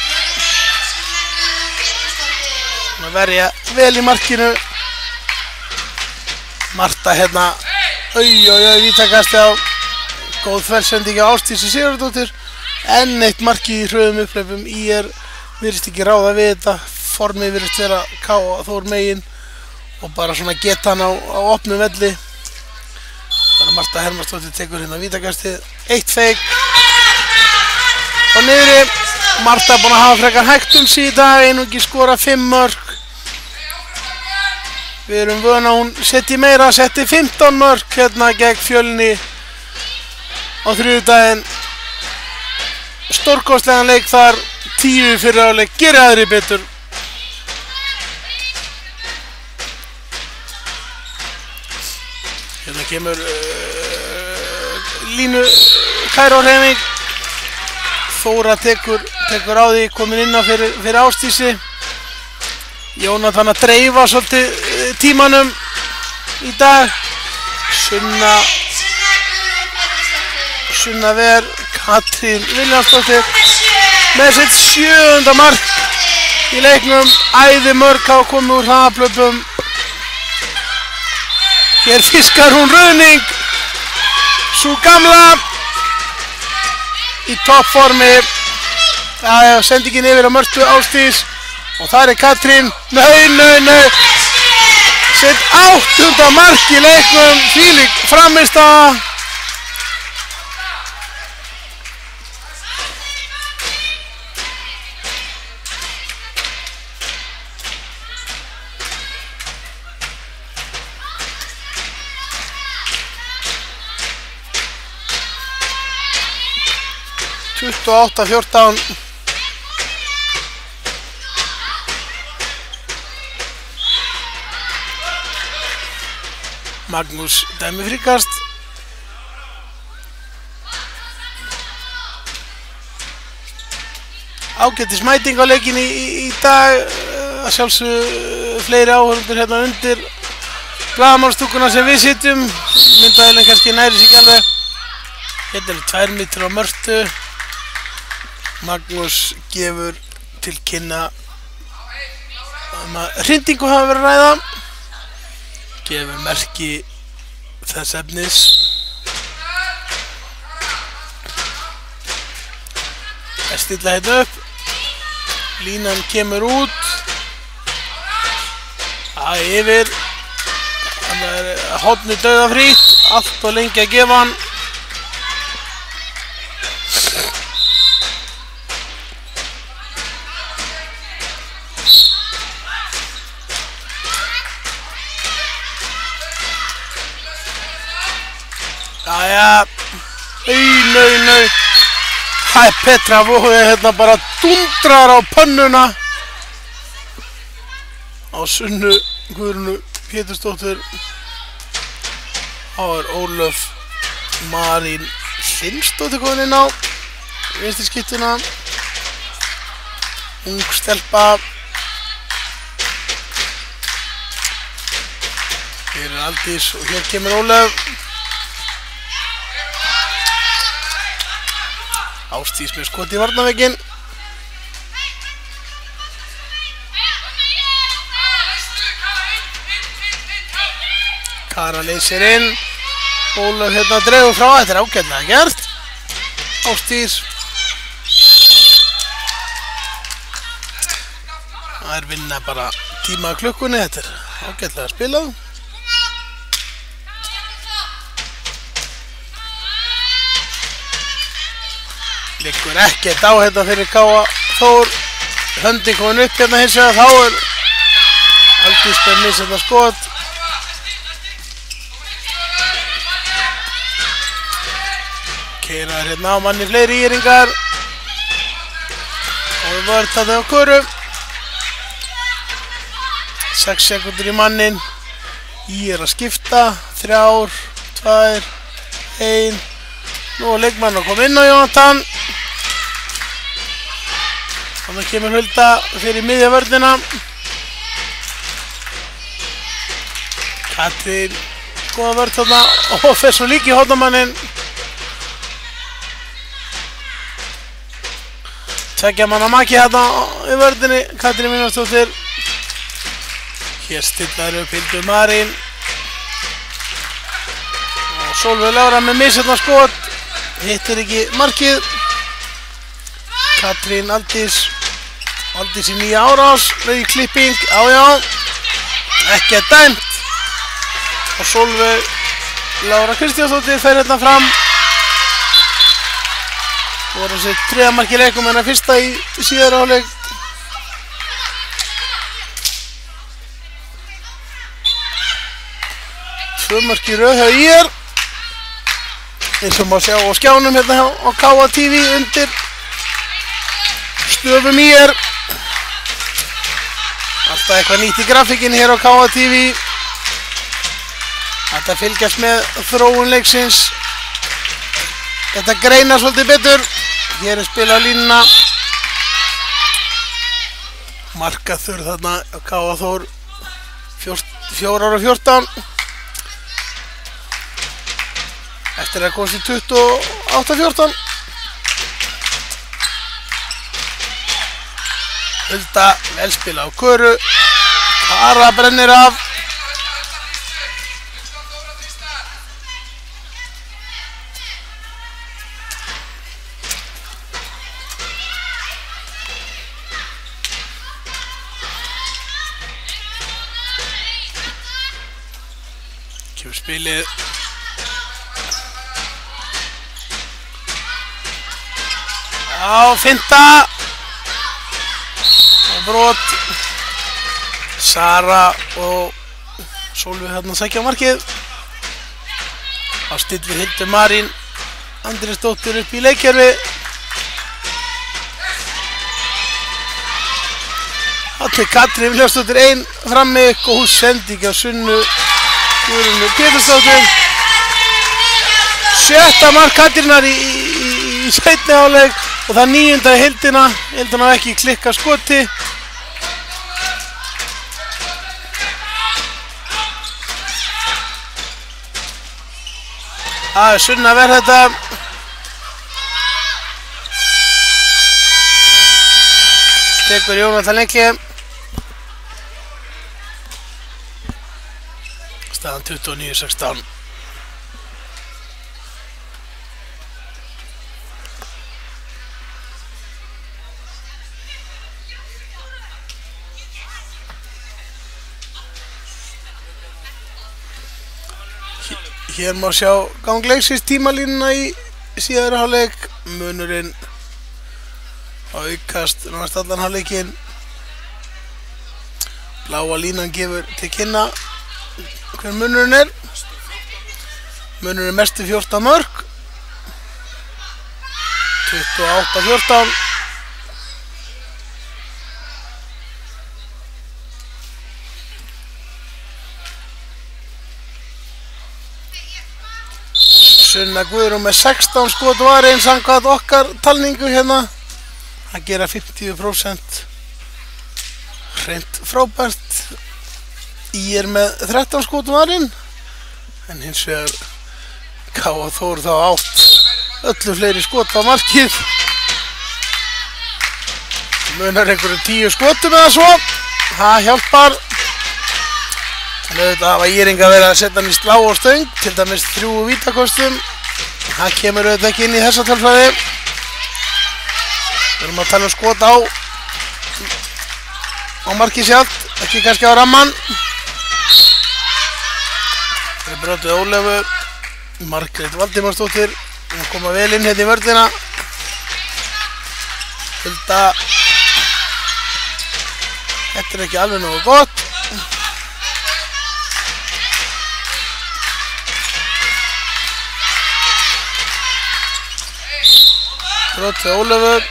Að verja vel í markinu. Marta hérna. Vítakasti á. Góð þversending á Ásdísi Sigurðardóttur. Enn eitt marki í hröðum upphlaupum. IR virðist ekki ráða við þetta. Formið virðist vera KFUR megin. Og bara svona geta hann á opnum velli. Bara Marta Hermansdóttir tekur hérna vítakastið. 1 feik. Og niðri. Marta búin að hafa frekar hægt sig í dag. Einungis skora 5 mörk. Við erum vön að hún setji meira. Setti 15 mörk hérna gegn Fjölni. Á þriðjudaginn. Stórkostlegan leik þar. 10 fyrir áleik. Geri aðri betur. Hérna kemur línu kærárhefing. Þóra tekur á því, komin inn á fyrir Ásdísi. Jónatan að dreifa svolítið tímanum í dag. Sunna Ver, Katrín Viljánsdóttir með sitt 7. mark í leiknum. Æði mörk hafa komið úr hraðaplöpum. Hér fiskar hún ruðning. Sú gamla í toppformi. Sendingin yfir á Mörtu Ásdís. Og þar er Katrín. Nei. Sitt 8. mark í leiknum. Þvílík frammistaða. og 8-14. Magnús dæmi fríkast. Ágætis mæting á leikin í dag. Að sjálfsögðu fleiri áhorfendur hérna undir blaðamannstúkuna sem við sitjum. Myndaðilinn kannski næri sig ekki alveg. Hérna eru 2 mítrar á Mörtu. Magnús gefur til kynna að hrindingu hafa verið að ræða. Gefur merki þess efnis. Stilla hérna upp. Línan kemur út. Yfir. Þannig er hornið dauðafrítt. Allt og lengi að gefa hann. Nei. Hæ, Petra Vói hérna bara dundrar á pönnuna á Sunnu Guðrúnu Pétursdóttur. Þá er Ólöf Marín Hlynsdóttir komin inn á vinstri skyttuna. Ung stelpa. Hér er Aldís og hér kemur Ólöf. Ásdís með skot í varnarvegginn. Kara leysir inn. Ólöf hérna dregur frá. Þetta er ágætlega gert. Ásdís. Það er vinna bara tíma að klukkunni. Þetta er ágætlega spilað. Liggur ekkert á hérna fyrir Káa Þór. Höndin komin upp hérna hins vegar, þá Aldís með misjafna skot. Keirar hérna á manni fleiri íringar. Og vörð þarna á Köru. 6 sekundur í mannin. Að skipta. 3, 2, 1. Nú leikmann að koma inn á Jónatan. Þannig kemur Hulda fyrir miðja vörnina. Katrín, góða vörn þarna og fer svo líka í hornamanninn. 2 manna maki þarna í vörninni, Katrín Mínarsdóttir. Hér stillar upp Hildur Marín. Og Sólveig Lára með misjafna skot. Hittir ekki markið. Katrín Aldís í nýja árás, lög klipping, já, ekki dæmt. Og Sólveig Lára Kristjánsdóttir fer hérna fram. Voru þessi 3 marki leikum en að fyrsta í síðara hálfleik. Tvö mörk í röð hjá ÍR. Eins og má sjá á skjánum hérna á Káa TV undir stöfum ÍR. Alltaf eitthvað nýtt í grafíkinni hér á Káa TV. Þetta fylgjast með þróun leiksins. Þetta greinar svolítið betur. Hér spilað á línuna. Markaþurr þarna á Káa Þór. 4:14. Eftir að komast í 28:14. Hulda velspila á Köru. Kara brennir af. Kemur spilið. Já, finta. Og brot. Sara og Sólveig hérna sækja markið. Á stillir Hildur Marín Andrésdóttir upp í leikkerfi. Þetta Katrín Ljósdóttir einn frammi og hún sendi ekki á Sunnu Guðrúnu Pétursdóttur. 7. mark Katrínar í seinni hálfleik og það 9. í heildina. Heildina hafa ekki klikkað skoti. Það Sunna verð þetta. Tekur Jónatan lengi. Staðan 29-16. Hér má sjá gangleiksins tímalínuna í síðara hálfleik. Munurinn á aukast nánast allan hálfleikinn. Bláa línan gefur til kynna hver munurinn er. Munurinn mestu 14 mörk. 28-14. Sunna Guðrún með 16 skot varinn samkvæmt okkar talningu hérna. Það gera 50%. Hreint frábært. ÍR með 13 skot varinn. En hins vegar Káa Þór þá átt öllu fleiri skot á markið. Munar einhverjum 10 skotum eða svo. Það hjálpar. Auðvitað hafa íringa verið að setja hann í slá og stöng, til dæmis 3 vítakostum. Það kemur auðvitað ekki inn í þessa tölfræði. Við erum að tala um skot á markið sjálft, ekki kannski á ramman. Það er brotið Ólöfu, Margrét Valdimarsdóttir, hún koma vel inn hérna í vörðina. Hulda. Þetta ekki alveg nógu gott. Brot til Ólafur.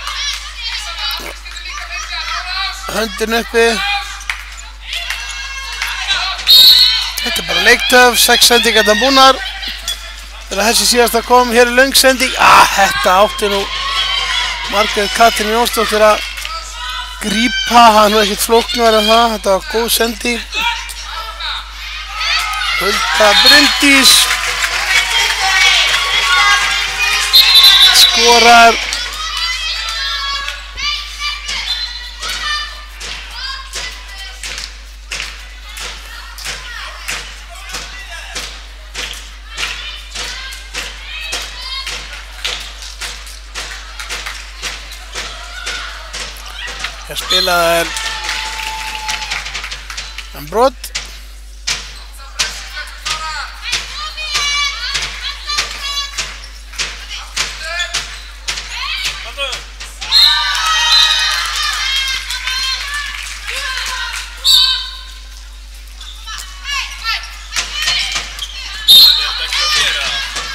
Höndin uppi. Þetta bara leiktöf, 6 sendingar búnar. Þegar þessi síðasta kom, hér löng sending. Þetta átti nú Margrét Katrín Jónsdóttir að grípa, hann var ekkert flóknar en það, þetta var góð sending. Hulda Bryndís skorar. Ég spilaði en brot.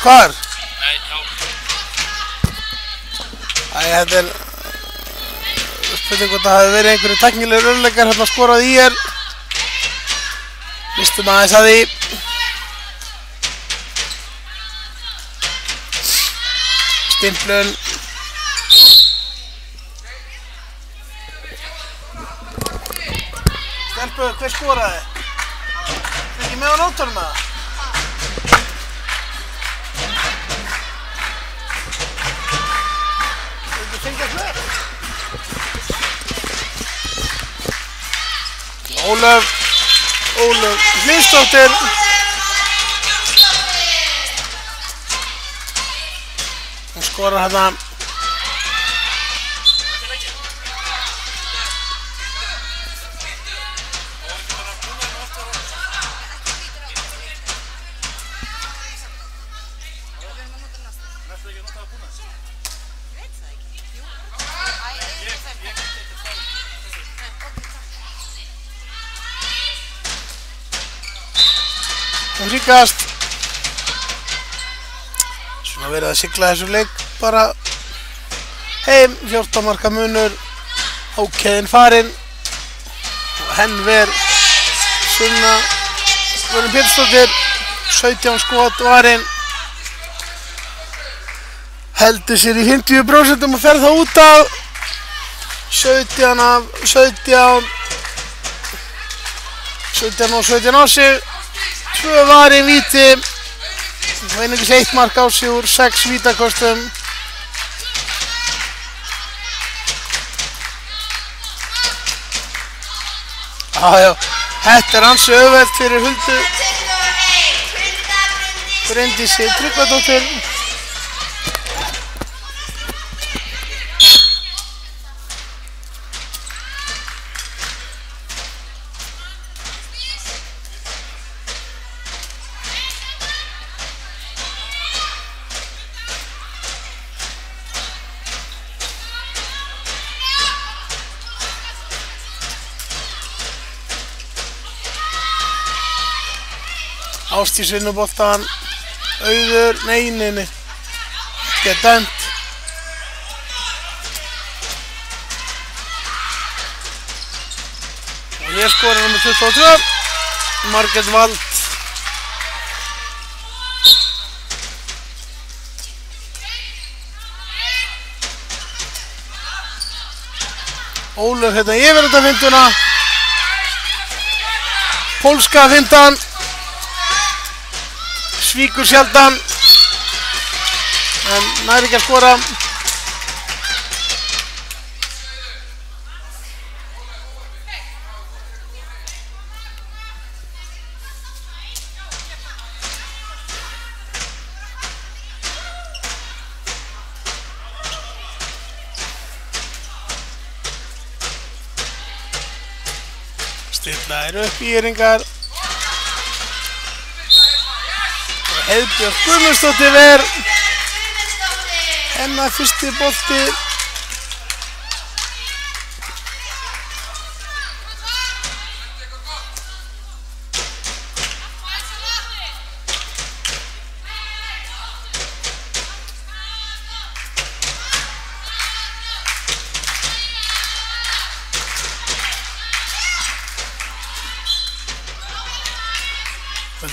Hvar? Nei, já. Þetta spurning hvort það hafi verið einhverju tæknilegir örðuleikar hérna skorað í Mistum aðeins að því. Stimplun. Stelpur, hver skoraði? Ekki með á nótunum eða? Viltu fengja fleiri? Ólöf Hlinsdóttir. Hún skorar hérna. Hún ríkast. Svona verið að sigla þessu leik bara heim. 14 marka munur. Ákveðin farinn. Og henn ver Sunna Vörn Pétursdóttir. 17 skot varinn. Heldur sér í 50% og fer það út af 17 af 17. 17 og 17 á sig. 2 varinn víti. Einungis 1 mark á sig úr 6 vítakostum. Þetta ansi auðvelt fyrir Huldu Bryndísi Tryggvadóttur. Ásdís vinnuboltan. Auður, nei. Get dæmt. Og hér skorar nummer 22. Margrét Vald. Ólöf hérna yfir þetta fintuna. Pólska fintan. Svíkur sjaldan. En nær ekki að skora. Stilla upp íringar. Heiðbjörg Guðmundsdóttir ver hennar fyrsti bolti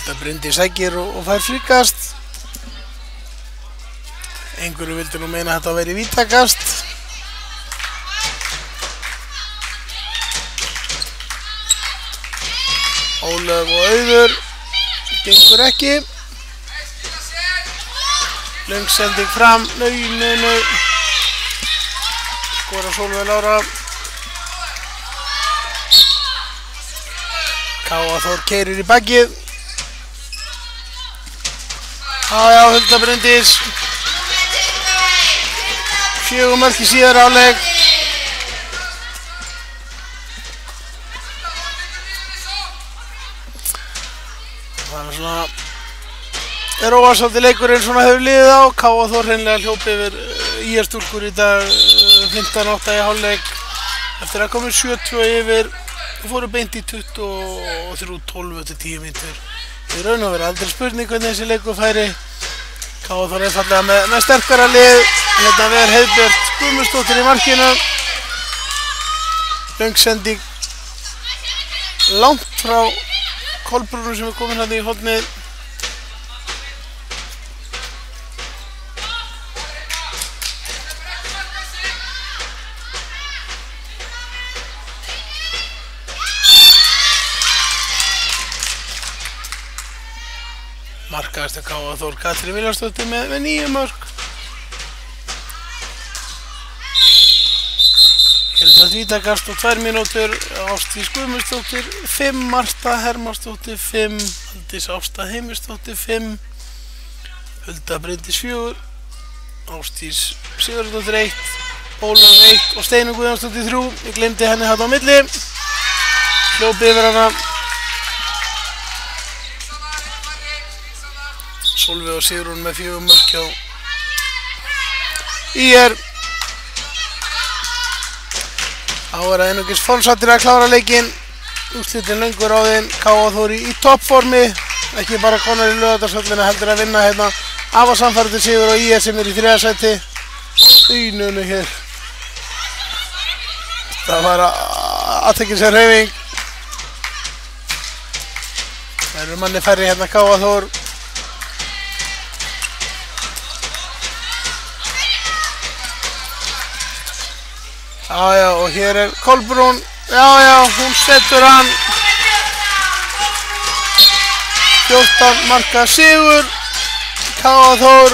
Hulda Bryndís sækir og fær fríkast. Einhverju vildi nú meina að þetta væri vítakast. Ólöf og Auður gengur ekki. Löng sending fram, skora Sólveig Lára. Káa Þór keyrir í bakið. Já, Hulda Bryndís. 4 mörk í síðari hálfleik. Það er svona óvarsandi leikurinn svona hefur liðið á. Káa Þór hreinlega hljópi yfir IR-stúlkur í dag 15-8 í hálfleik eftir að koma 7-2 yfir og fóru beint í 23-12 eftir 10 mínútur. Í raun og veru aldrei spurning hvernig þessi leikur færi. Káa Þór einfallega með sterkara lið. Hérna vel Heiðbjört Guðmundsdóttir í markinu. Löng sending langt frá Kolbrúnu sem er komin hérna í hornið. Markaðist að Káa Þór Katrín Viljársdóttir með 9 mörk. Hér er það vítakast og 2 mínútur. Ásdís Guðmundsdóttir 5, Marta Hermansdóttir 5, Aldís Ásta Heimisdóttir 5, Hulda Bryndís 4, Ásdís Sigurðardóttir 1, Ólöf 1 og Steinunn Guðjónsdóttir 3. Ég glemdi henni hérna á milli. Hljópi yfir hana. Sólveig og Sigrún með 4 mörk hjá IR. Þá er það einungis Fólksattir að klára leikinn. Úrslitin löngu ráðin. Káa Þór í toppformi. Ekki bara konar í Laugardalshöllina heldur að vinna hérna afar sannfærandi sigur á IR sem er í 3. sæti. Nunu hér. Það var athyglisverð hreyfing. Það eru manni færri hérna Káa Þór. Já, og hér er Kolbrún. Já, hún setur hann. 14 marka sigur. Káa Þór.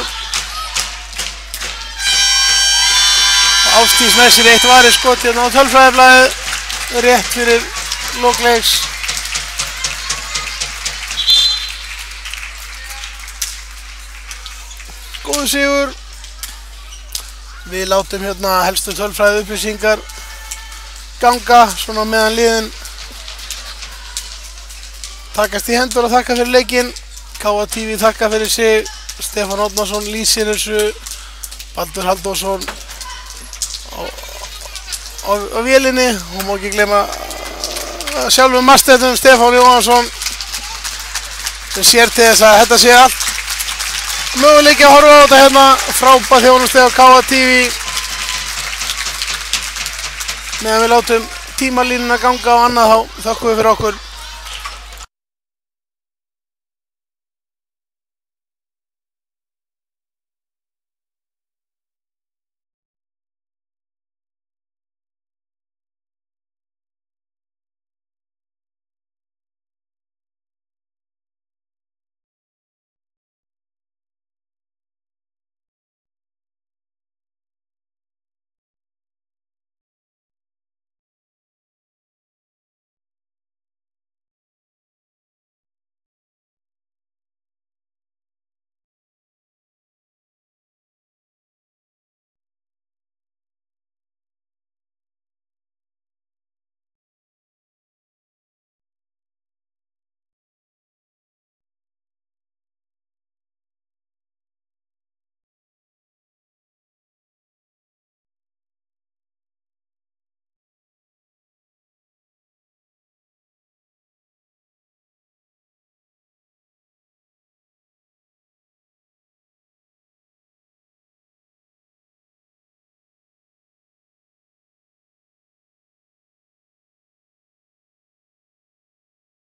Ásdís með sér 1 variskot hérna á tölfræðiblaðið. Rétt fyrir lok leiks. Góður sigur. Við látum hérna helstu tölfræði upplýsingar ganga svona meðan liðin takast í hendur og þakka fyrir leikinn. Káa TV þakka fyrir sig. Stefán Árnason lýsir þessu. Baldur Halldórsson á vélinni. Hún má ekki gleyma sjálfum masternum Stefán Jóhannsson sem sér til þess að þetta sé allt möguleiki að horfa á þetta hérna. Frábær þjónustu á Káa TV. Meðan við látum tímalínuna ganga og annað þá þökkum við fyrir okkur.